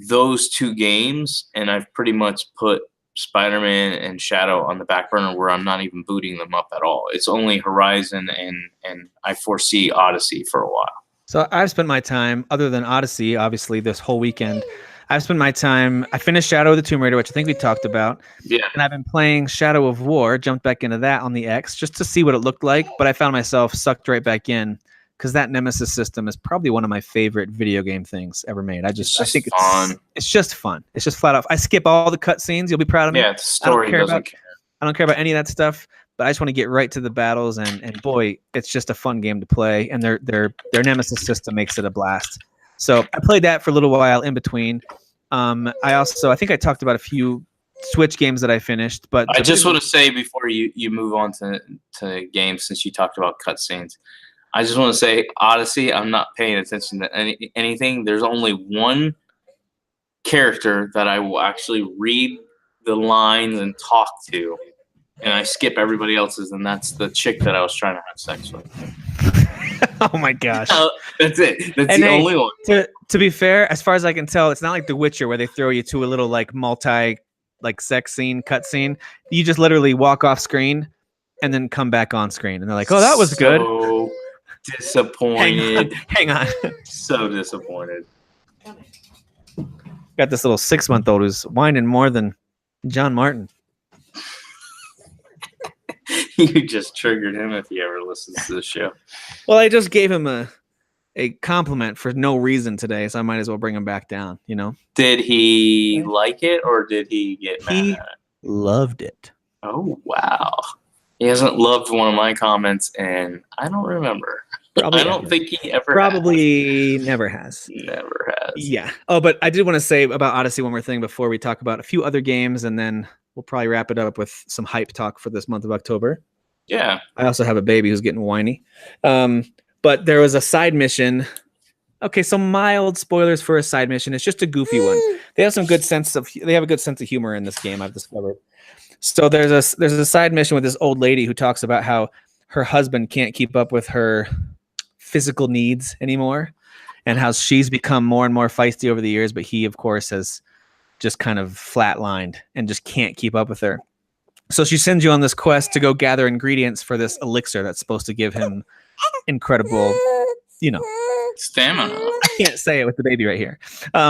those two games, and I've pretty much put Spider-Man and Shadow on the back burner where I'm not even booting them up at all. It's only Horizon and I foresee Odyssey for a while. So I've spent my time, other than Odyssey, obviously this whole weekend, I finished Shadow of the Tomb Raider, which I think we talked about. Yeah. And I've been playing Shadow of War, jumped back into that on the X just to see what it looked like, but I found myself sucked right back in because that Nemesis system is probably one of my favorite video game things ever made. I think it's fun. It's just fun. It's just flat out. I skip all the cutscenes. You'll be proud of me. Yeah, the story doesn't care. I don't care about any of that stuff, but I just want to get right to the battles, and boy, it's just a fun game to play. And their Nemesis system makes it a blast. So I played that for a little while in between. I think I talked about a few Switch games that I finished, but I just want to say before you move on to games, since you talked about cutscenes, I just want to say Odyssey, I'm not paying attention to anything. There's only one character that I will actually read the lines and talk to, and I skip everybody else's, and that's the chick that I was trying to have sex with. Oh my gosh. That's it. That's the only one. To be fair, as far as I can tell, it's not like The Witcher where they throw you to a little sex scene, cut scene. You just literally walk off screen and then come back on screen, and they're like, "Oh, that was good." Disappointed. Hang on. So disappointed. Got this little 6-month-old who's whining more than John Martin. You just triggered him if he ever listens to the show. Well, I just gave him a compliment for no reason today, so I might as well bring him back down, you know? Did he like it, or did he get mad at it? Loved it. Oh, wow. He hasn't loved one of my comments, and I don't remember. I don't think he ever never has. Never has. Yeah. Oh, but I did want to say about Odyssey one more thing before we talk about a few other games, and then we'll probably wrap it up with some hype talk for this month of October. Yeah. I also have a baby who's getting whiny. But there was a side mission. Okay, so mild spoilers for a side mission. It's just a goofy one. They have a good sense of humor in this game, I've discovered. So there's a side mission with this old lady who talks about how her husband can't keep up with her physical needs anymore, and how she's become more and more feisty over the years, but he, of course, has just kind of flatlined and just can't keep up with her. So she sends you on this quest to go gather ingredients for this elixir that's supposed to give him incredible, stamina. I can't say it with the baby right here.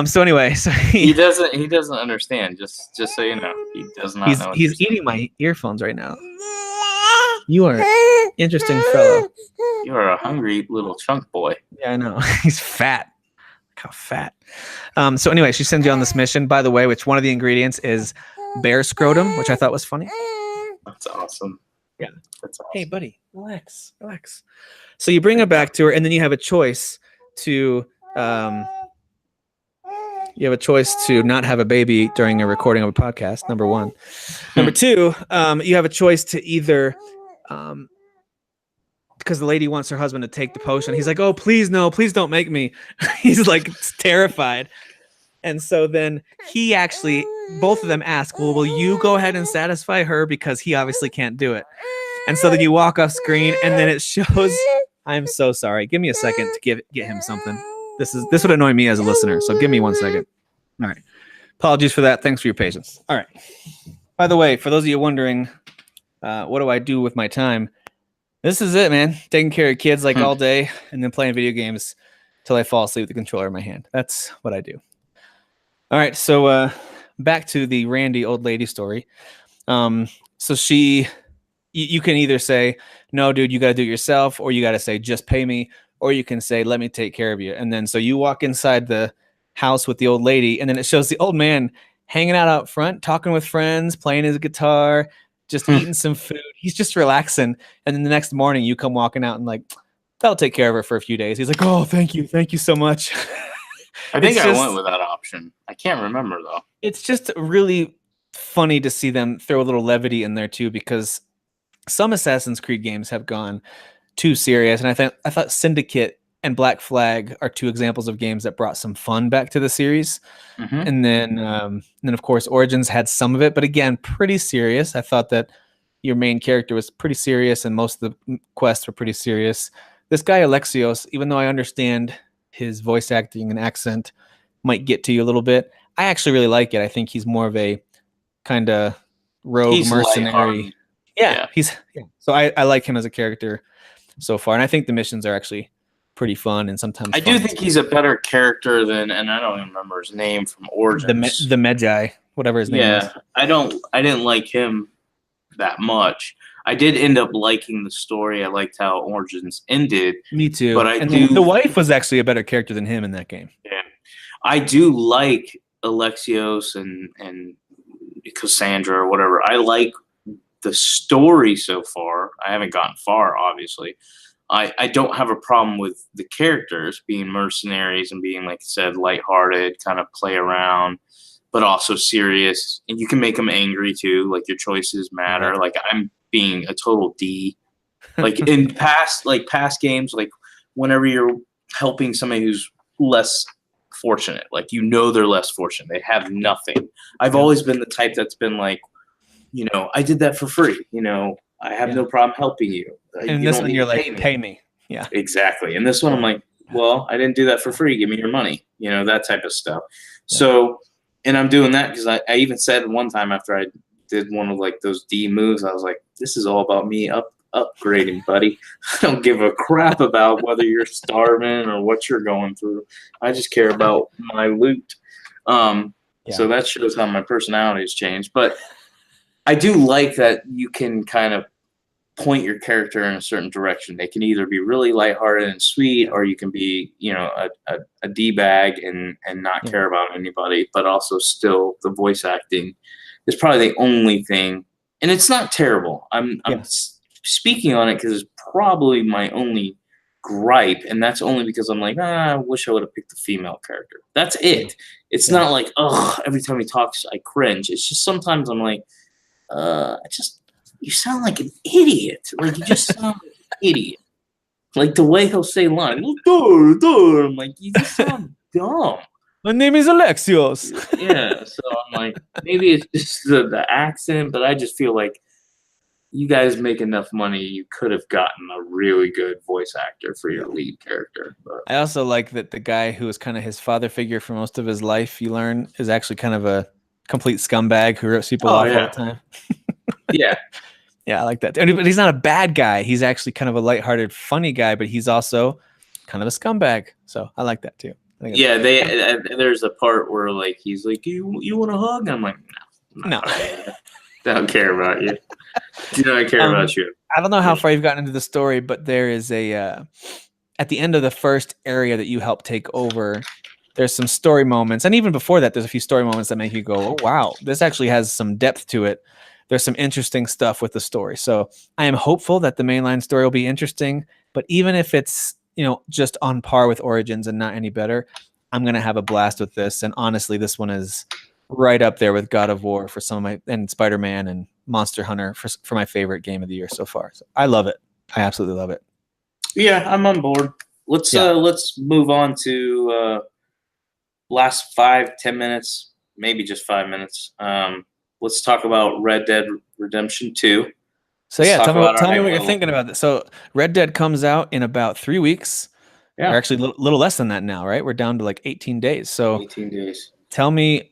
So anyway, he doesn't understand. Just so you know, he does not know. He's eating my earphones right now. You are an interesting fellow. You are a hungry little chunk boy. Yeah, I know. He's fat. How fat. So anyway, she sends you on this mission, by the way, which one of the ingredients is bear scrotum, which I thought was funny. That's awesome. Yeah. That's awesome. Hey, buddy, relax. So you bring her back to her, and then you have a choice to not have a baby during a recording of a podcast. Number one. Number two, you have a choice to either, because the lady wants her husband to take the potion. He's like, "Oh, please no, please don't make me." He's like terrified. And so then both of them ask, "Well, will you go ahead and satisfy her?" Because he obviously can't do it. And so then you walk off screen, and then it shows. I'm so sorry. Give me a second to get him something. This would annoy me as a listener. So give me 1 second. All right. Apologies for that. Thanks for your patience. All right. By the way, for those of you wondering, what do I do with my time? This is it, man. Taking care of kids like all day, and then playing video games till I fall asleep with the controller in my hand. That's what I do. All right. So back to the Randy old lady story. So you can either say, "No, dude, you got to do it yourself," or you got to say, "Just pay me," or you can say, "Let me take care of you." And then so you walk inside the house with the old lady, and then it shows the old man hanging out front, talking with friends, playing his guitar, just eating some food. He's just relaxing. And then the next morning you come walking out and like, "That'll take care of her for a few days." He's like, "Oh, thank you so much." I think I went with that option. I can't remember though. It's just really funny to see them throw a little levity in there too, because some Assassin's Creed games have gone too serious, and I thought Syndicate and Black Flag are two examples of games that brought some fun back to the series. And then of course Origins had some of it, but again, pretty serious. I thought that your main character was pretty serious, and most of the quests were pretty serious. This guy Alexios, even though I understand his voice acting and accent might get to you a little bit, I actually really like it. I think he's more of a kind of rogue mercenary. Yeah. So I like him as a character so far, and I think the missions are actually pretty fun and sometimes I do think he's a better character than, and I don't even remember his name from Origins. The Magi, whatever his name is. I didn't like him that much. I did end up liking the story. I liked how Origins ended. Me too. But the wife was actually a better character than him in that game. Yeah. I do like Alexios and Cassandra or whatever. I like the story so far. I haven't gotten far, obviously. I don't have a problem with the characters being mercenaries and being, like I said, lighthearted, kind of play around, but also serious. And you can make them angry too. Like your choices matter. Like I'm being a total D. Like in past games, like whenever you're helping somebody who's less fortunate, like they're less fortunate. They have nothing. I've always been the type that's been like, I did that for free. I have no problem helping you. And this one, you're like, pay me. Yeah, exactly. And this one, I'm like, well, I didn't do that for free. Give me your money. That type of stuff. Yeah. So, and I'm doing that because I even said one time after I did one of like those D moves, I was like, this is all about me upgrading, buddy. I don't give a crap about whether you're starving or what you're going through. I just care about my loot. So that shows how my personality has changed. But I do like that you can kind of point your character in a certain direction. They can either be really lighthearted and sweet, or you can be, a D-bag and not care about anybody, but also still the voice acting is probably the only thing. And it's not terrible. I'm speaking on it because it's probably my only gripe, and that's only because I'm like, I wish I would have picked the female character. That's it. It's not like, every time he talks, I cringe. It's just sometimes I'm like, you sound like an idiot. Like you just sound like an idiot. Like the way he'll say lines. I'm like, you just sound dumb. My name is Alexios. Yeah. So I'm like, maybe it's just the accent, but I just feel like you guys make enough money, you could have gotten a really good voice actor for your lead character. But I also like that the guy who was kind of his father figure for most of his life, you learn, is actually kind of a complete scumbag who rips people off all the time. Yeah. Yeah, I like that. But he's not a bad guy. He's actually kind of a lighthearted, funny guy, but he's also kind of a scumbag. So I like that too. Yeah, there's a part where like he's like, you want a hug? And I'm like, no. I don't care about you. Do not care about you. I don't know how far you've gotten into the story, but there is a at the end of the first area that you help take over, There's some story moments, and even before that, there's a few story moments that make you go, "Oh wow, this actually has some depth to it." There's some interesting stuff with the story, so I am hopeful that the mainline story will be interesting. But even if it's just on par with Origins and not any better, I'm gonna have a blast with this. And honestly, this one is right up there with God of War for some of my, and Spider-Man and Monster Hunter for my favorite game of the year so far. So I love it. I absolutely love it. Yeah, I'm on board. Let's move on to last 5-10 minutes, maybe just 5 minutes. Let's talk about Red Dead Redemption 2. So tell me what you're thinking about this. So Red Dead comes out in about 3 weeks. Yeah. Or actually a little less than that now, right? We're down to like 18 days. So 18 days. Tell me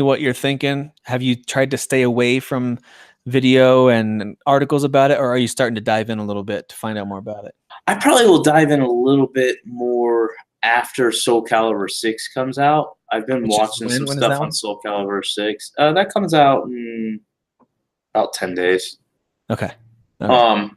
what you're thinking. Have you tried to stay away from video and articles about it, or are you starting to dive in a little bit to find out more about it? I probably will dive in a little bit more after Soul Calibur 6 comes out. I've been watching some stuff on Soul Calibur 6. That comes out in about 10 days. Okay. And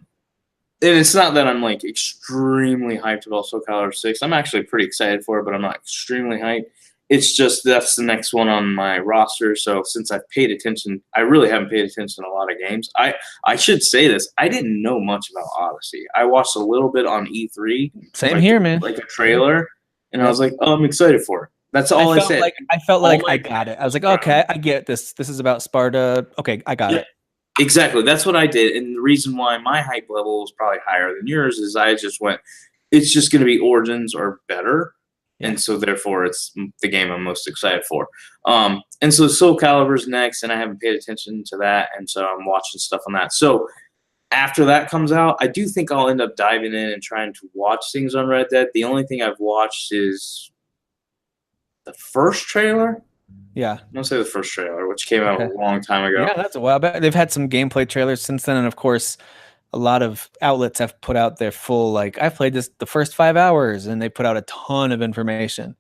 it's not that I'm like extremely hyped about Soul Calibur 6. I'm actually pretty excited for it, but I'm not extremely hyped. It's just that's the next one on my roster. So since I've paid attention, I really haven't paid attention to a lot of games. I should say this. I didn't know much about Odyssey. I watched a little bit on E3. Same here, man. Like a trailer. And I was like, oh, I'm excited for it. That's all I said. I felt like I got it. I was like, okay, I get this. This is about Sparta. Okay, I got it. Exactly. That's what I did. And the reason why my hype level was probably higher than yours is I just went, it's just going to be Origins or better. Yeah. And so therefore it's the game I'm most excited for. And so Soul Calibur's next, and I haven't paid attention to that. And so I'm watching stuff on that. So after that comes out, I do think I'll end up diving in and trying to watch things on Red Dead. The only thing I've watched is the first trailer. Yeah. I'm going to say the first trailer, which came out a long time ago. Yeah, that's a while back. They've had some gameplay trailers since then. And of course, a lot of outlets have put out their full, like, I've played this the first 5 hours, and they put out a ton of information.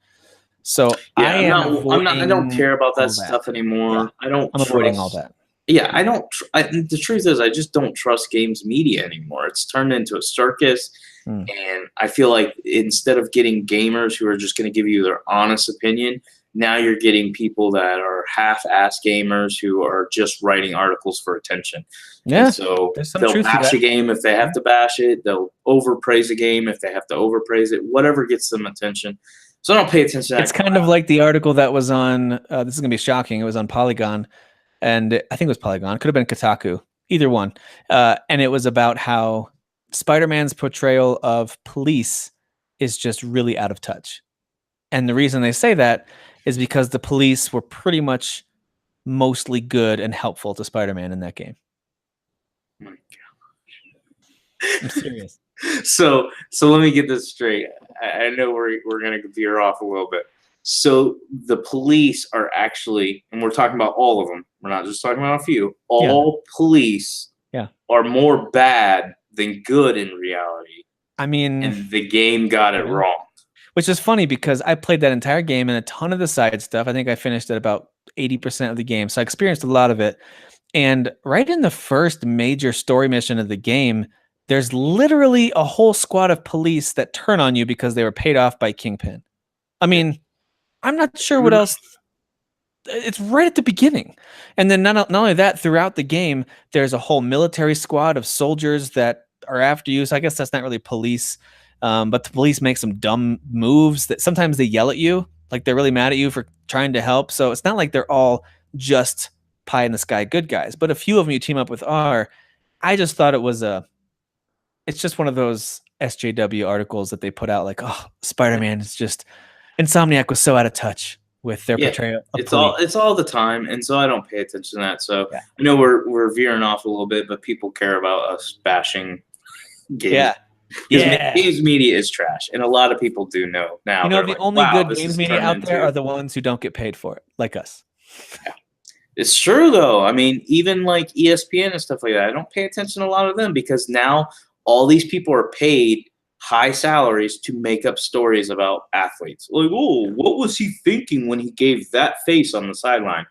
So I don't care about that stuff anymore. Yeah. I'm avoiding all that. Yeah, I don't. The truth is, I just don't trust games media anymore. It's turned into a circus, and I feel like instead of getting gamers who are just going to give you their honest opinion, now you're getting people that are half-ass gamers who are just writing articles for attention. Yeah, and so they'll bash a game if they have to bash it. They'll overpraise a game if they have to overpraise it. Whatever gets them attention. So I don't pay attention to that. It's kind of like the article that was on, this is going to be shocking, it was on Polygon, and I think it was Polygon. Could have been Kotaku, either one. And it was about how Spider-Man's portrayal of police is just really out of touch. And the reason they say that is because the police were pretty much mostly good and helpful to Spider-Man in that game. Oh my gosh. I'm serious. So let me get this straight. I know we're going to veer off a little bit. So the police are actually, and we're talking about all of them. We're not just talking about a few. All police are more bad than good in reality. I mean, and the game got it wrong. Which is funny because I played that entire game and a ton of the side stuff. I think I finished at about 80% of the game. So I experienced a lot of it. And right in the first major story mission of the game, there's literally a whole squad of police that turn on you because they were paid off by Kingpin. I mean, I'm not sure what else. It's right at the beginning. And then not only that, throughout the game, there's a whole military squad of soldiers that are after you. So I guess that's not really police. But the police make some dumb moves that sometimes they yell at you. Like they're really mad at you for trying to help. So it's not like they're all just pie in the sky good guys. But a few of them you team up with are. I just thought it's just one of those SJW articles that they put out like, oh, Spider-Man is just, Insomniac was so out of touch with their portrayal of it's all the time, and so I don't pay attention to that. So I know we're veering off a little bit, but people care about us bashing games. Games media is trash, and a lot of people do know now. You know, the only good games media out there are the ones who don't get paid for it, like us. Yeah. It's true, though. I mean, even like ESPN and stuff like that, I don't pay attention to a lot of them because now all these people are paid high salaries to make up stories about athletes. Like, oh, what was he thinking when he gave that face on the sideline?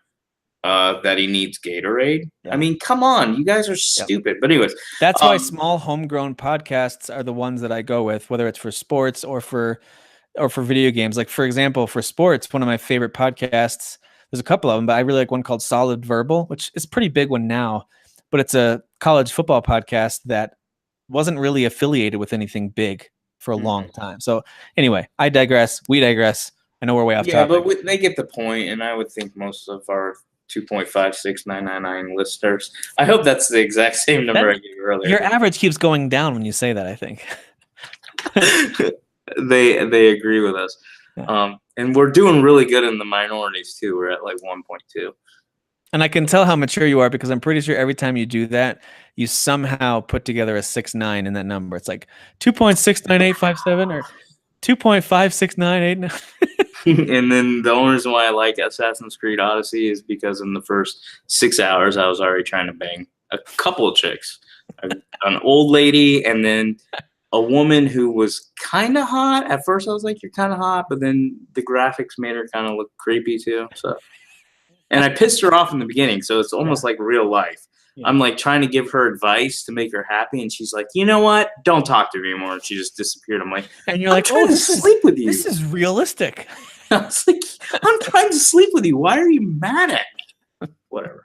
That he needs Gatorade. Yeah. I mean, come on, you guys are stupid. Yep. But anyways, that's why small homegrown podcasts are the ones that I go with, whether it's for sports or for or for video games. Like, for example, for sports, one of my favorite podcasts, there's a couple of them, but I really like one called Solid Verbal, which is a pretty big one now, but it's a college football podcast that wasn't really affiliated with anything big for a long time. So anyway, I digress. We digress. I know we're way off topic. But they get the point, and I would think most of our 2.56999 listeners. I hope that's the exact same number I gave earlier. Your average keeps going down when you say that, I think. They agree with us. Yeah. And we're doing really good in the minorities too. We're at like 1.2. And I can tell how mature you are because I'm pretty sure every time you do that, you somehow put together a 6.9 in that number. It's like 2.69857 or 2.56989. And then the only reason why I like Assassin's Creed Odyssey is because in the first 6 hours, I was already trying to bang a couple of chicks. An old lady and then a woman who was kind of hot. At first, I was like, you're kind of hot, but then the graphics made her kind of look creepy too. So, and I pissed her off in the beginning, so it's almost like real life. Yeah. I'm like trying to give her advice to make her happy, and she's like, you know what? Don't talk to me anymore. And she just disappeared. I'm like, and you're like, trying to sleep with you. This is realistic. I was like, I'm trying to sleep with you. Why are you mad at me? Whatever.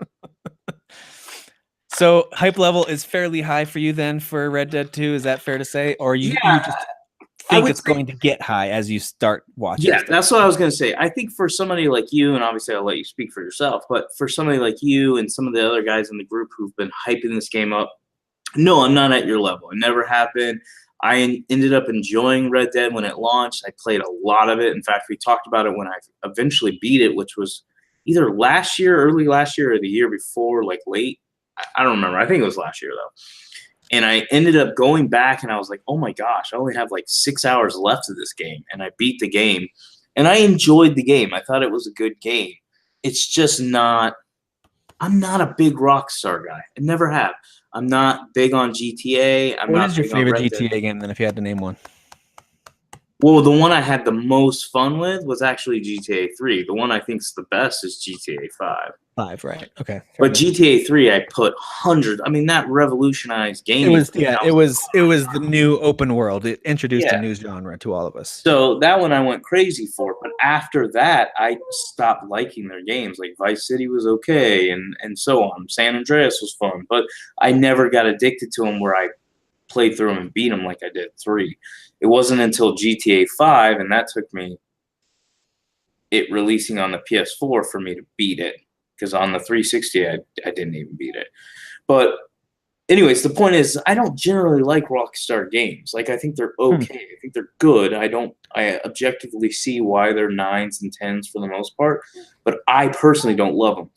So hype level is fairly high for you then for Red Dead 2. Is that fair to say? Or you just think it's going to get high as you start watching? Yeah, that's what I was going to say. I think for somebody like you, and obviously I'll let you speak for yourself, but for somebody like you and some of the other guys in the group who've been hyping this game up, no, I'm not at your level. I never have been. I ended up enjoying Red Dead when it launched. I played a lot of it. In fact, we talked about it when I eventually beat it, which was either early last year or the year before, like late. I don't remember. I think it was last year, though. And I ended up going back, and I was like, oh, my gosh, I only have like 6 hours left of this game. And I beat the game. And I enjoyed the game. I thought it was a good game. It's just not – I'm not a big Rockstar guy. I never have. I'm not big on GTA. What is your favorite GTA game, then, if you had to name one? Well, the one I had the most fun with was actually GTA 3. The one I think is the best is GTA 5. 5, right? Okay. But GTA 3, I put hundreds. I mean, that revolutionized gaming. It was the new open world. It introduced a new genre to all of us. So that one I went crazy for. But after that, I stopped liking their games. Like Vice City was okay, and so on. San Andreas was fun, but I never got addicted to them where I played through them and beat them like I did 3. It wasn't until GTA 5, and that took me it releasing on the PS4 for me to beat it. Because on the 360, I didn't even beat it. But anyways, the point is, I don't generally like Rockstar games. Like, I think they're okay. I think they're good. I objectively see why they're 9s and 10s for the most part. But I personally don't love them.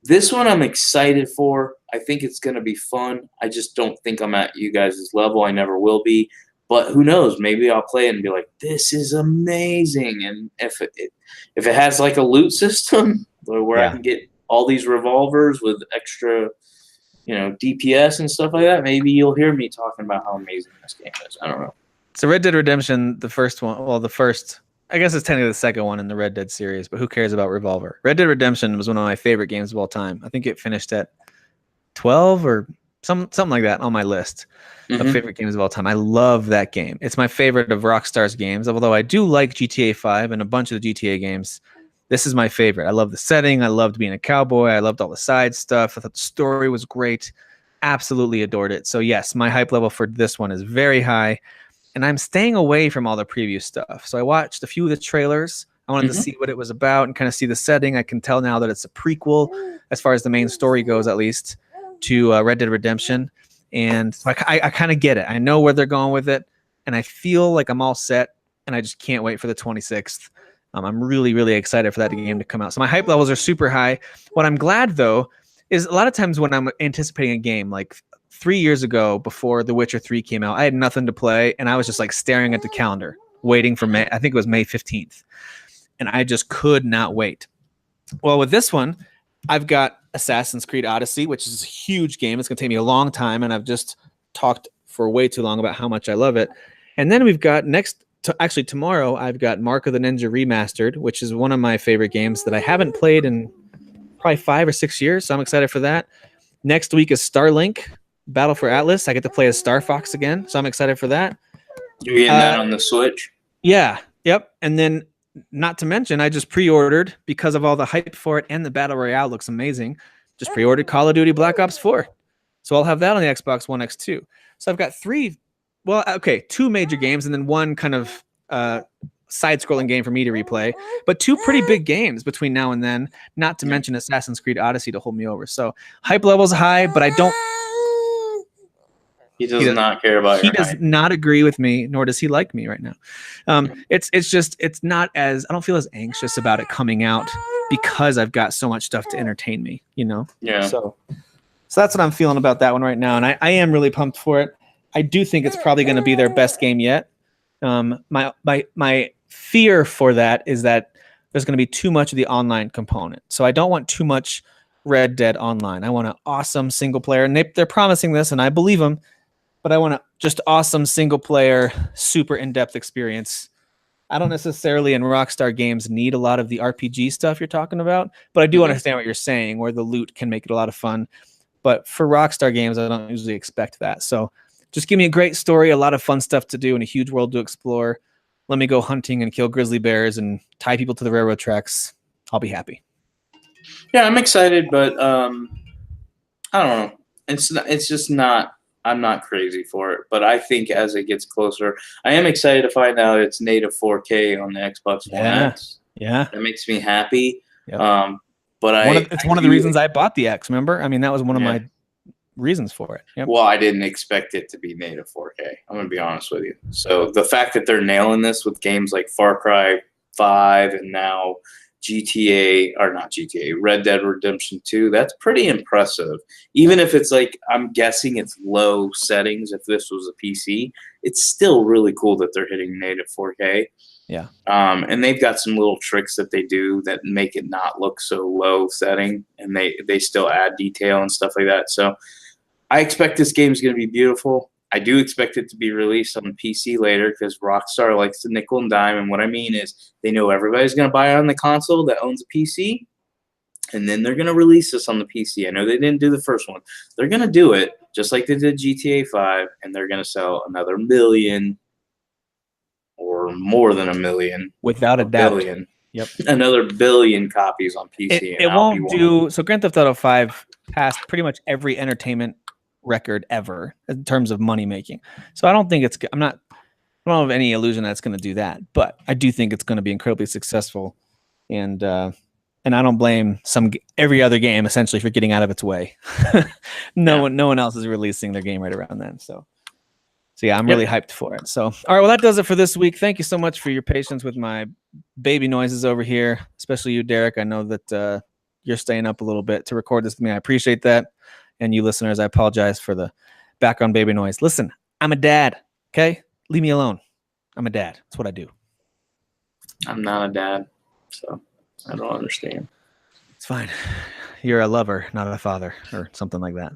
This one I'm excited for. I think it's going to be fun. I just don't think I'm at you guys' level. I never will be. But who knows? Maybe I'll play it and be like, this is amazing. And if it has like a loot system where I can get all these revolvers with extra, DPS and stuff like that, maybe you'll hear me talking about how amazing this game is. I don't know. So Red Dead Redemption, the first one, I guess it's technically the second one in the Red Dead series, but who cares about Revolver? Red Dead Redemption was one of my favorite games of all time. I think it finished at 12 or something like that on my list of favorite games of all time. I love that game. It's my favorite of Rockstar's games, although I do like GTA 5 and a bunch of the GTA games. This is my favorite. I love the setting. I loved being a cowboy. I loved all the side stuff. I thought the story was great. Absolutely adored it. So yes, my hype level for this one is very high, and I'm staying away from all the previous stuff. So I watched a few of the trailers. I wanted to see what it was about and kind of see the setting. I can tell now that it's a prequel, as far as the main story goes, at least, to Red Dead Redemption. And so I kind of get it. I know where they're going with it, and I feel like I'm all set, and I just can't wait for the 26th. I'm really, really excited for that game to come out. So my hype levels are super high. What I'm glad, though, is a lot of times when I'm anticipating a game, like 3 years ago before The Witcher 3 came out, I had nothing to play, and I was just like staring at the calendar, waiting for May. I think it was May 15th. And I just could not wait. Well, with this one, I've got Assassin's Creed Odyssey, which is a huge game. It's going to take me a long time, and I've just talked for way too long about how much I love it. And then we've got tomorrow, I've got Mark of the Ninja Remastered, which is one of my favorite games that I haven't played in probably 5 or 6 years, so I'm excited for that. Next week is Starlink, Battle for Atlas. I get to play as Star Fox again, so I'm excited for that. You're getting that on the Switch? Yeah, Yep. And then, not to mention, I just pre-ordered because of all the hype for it, and the battle royale looks amazing. Just pre-ordered Call of Duty Black Ops 4. So I'll have that on the Xbox One X2. So I've got two major games and then one kind of side-scrolling game for me to replay, but two pretty big games between now and then, not to mention Assassin's Creed Odyssey to hold me over. So hype level's high, but I don't. He does not care about He your does hype. not agree with me, nor does he like me right now. It's not as, I don't feel as anxious about it coming out because I've got so much stuff to entertain me, you know? Yeah. So that's what I'm feeling about that one right now. And I am really pumped for it. I do think it's probably going to be their best game yet. My fear for that is that there's going to be too much of the online component. So I don't want too much Red Dead Online. I want an awesome single player, and they're promising this, and I believe them. But I want a just awesome single player, super in-depth experience. I don't necessarily in Rockstar games need a lot of the RPG stuff you're talking about, but I do understand what you're saying, where the loot can make it a lot of fun. But for Rockstar games, I don't usually expect that. So just give me a great story, a lot of fun stuff to do, and a huge world to explore. Let me go hunting and kill grizzly bears and tie people to the railroad tracks. I'll be happy. Yeah, I'm excited, but I don't know. It's just not. I'm not crazy for it, but I think as it gets closer, I am excited to find out it's native 4K on the Xbox One X. Yeah, that makes me happy. Yep. But it's one of the reasons I bought the X. Remember, I mean, that was one of my reasons for it. Yep. Well, I didn't expect it to be native 4K. I'm gonna be honest with you. So the fact that they're nailing this with games like Far Cry 5 and now Red Dead Redemption 2, that's pretty impressive. Even if it's like, I'm guessing it's low settings, if this was a PC, it's still really cool that they're hitting native 4K. Yeah. And they've got some little tricks that they do that make it not look so low setting, and they still add detail and stuff like that. So I expect this game is going to be beautiful. I do expect it to be released on PC later because Rockstar likes to nickel and dime. And what I mean is they know everybody's going to buy it on the console that owns a PC, and then they're going to release this on the PC. I know they didn't do the first one. They're going to do it just like they did GTA 5, and they're going to sell another million or more than a million. Without a doubt. Billion. Yep. Another billion copies on PC. It won't do. So Grand Theft Auto 5 passed pretty much every entertainment record ever in terms of money making. So I don't think I don't have any illusion that it's going to do that, but I do think it's going to be incredibly successful, and I don't blame every other game essentially for getting out of its way. No one else is releasing their game right around then. So yeah, I'm really hyped for it. So all right, well, that does it for this week. Thank you so much for your patience with my baby noises over here, especially you, Derek. I know that you're staying up a little bit to record this with me. I appreciate that. And you listeners, I apologize for the background baby noise. Listen, I'm a dad, okay? Leave me alone. I'm a dad. That's what I do. I'm not a dad, so I don't understand. It's fine. You're a lover, not a father, or something like that.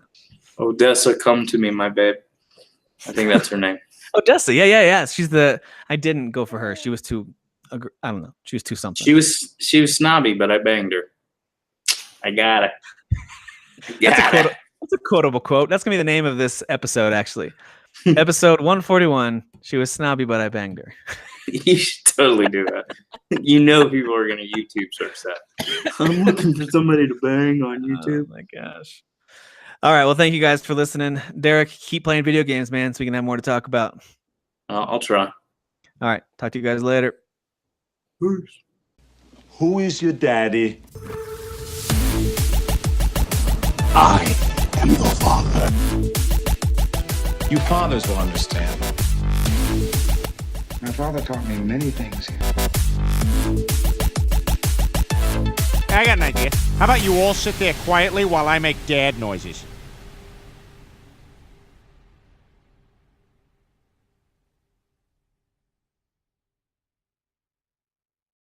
Odessa, come to me, my babe. I think that's her name. Odessa, yeah. I didn't go for her. She was too, I don't know. She was too something. She was snobby, but I banged her. I got it. That's a quotable quote. That's going to be the name of this episode, actually. Episode 141. She was snobby, but I banged her. You should totally do that. You know people are going to YouTube search that. I'm looking for somebody to bang on YouTube. Oh, my gosh. All right. Well, thank you guys for listening. Derek, keep playing video games, man, so we can have more to talk about. I'll try. All right. Talk to you guys later. Peace. Who is your daddy? I am your father. You fathers will understand. My father taught me many things. I got an idea. How about you all sit there quietly while I make dad noises?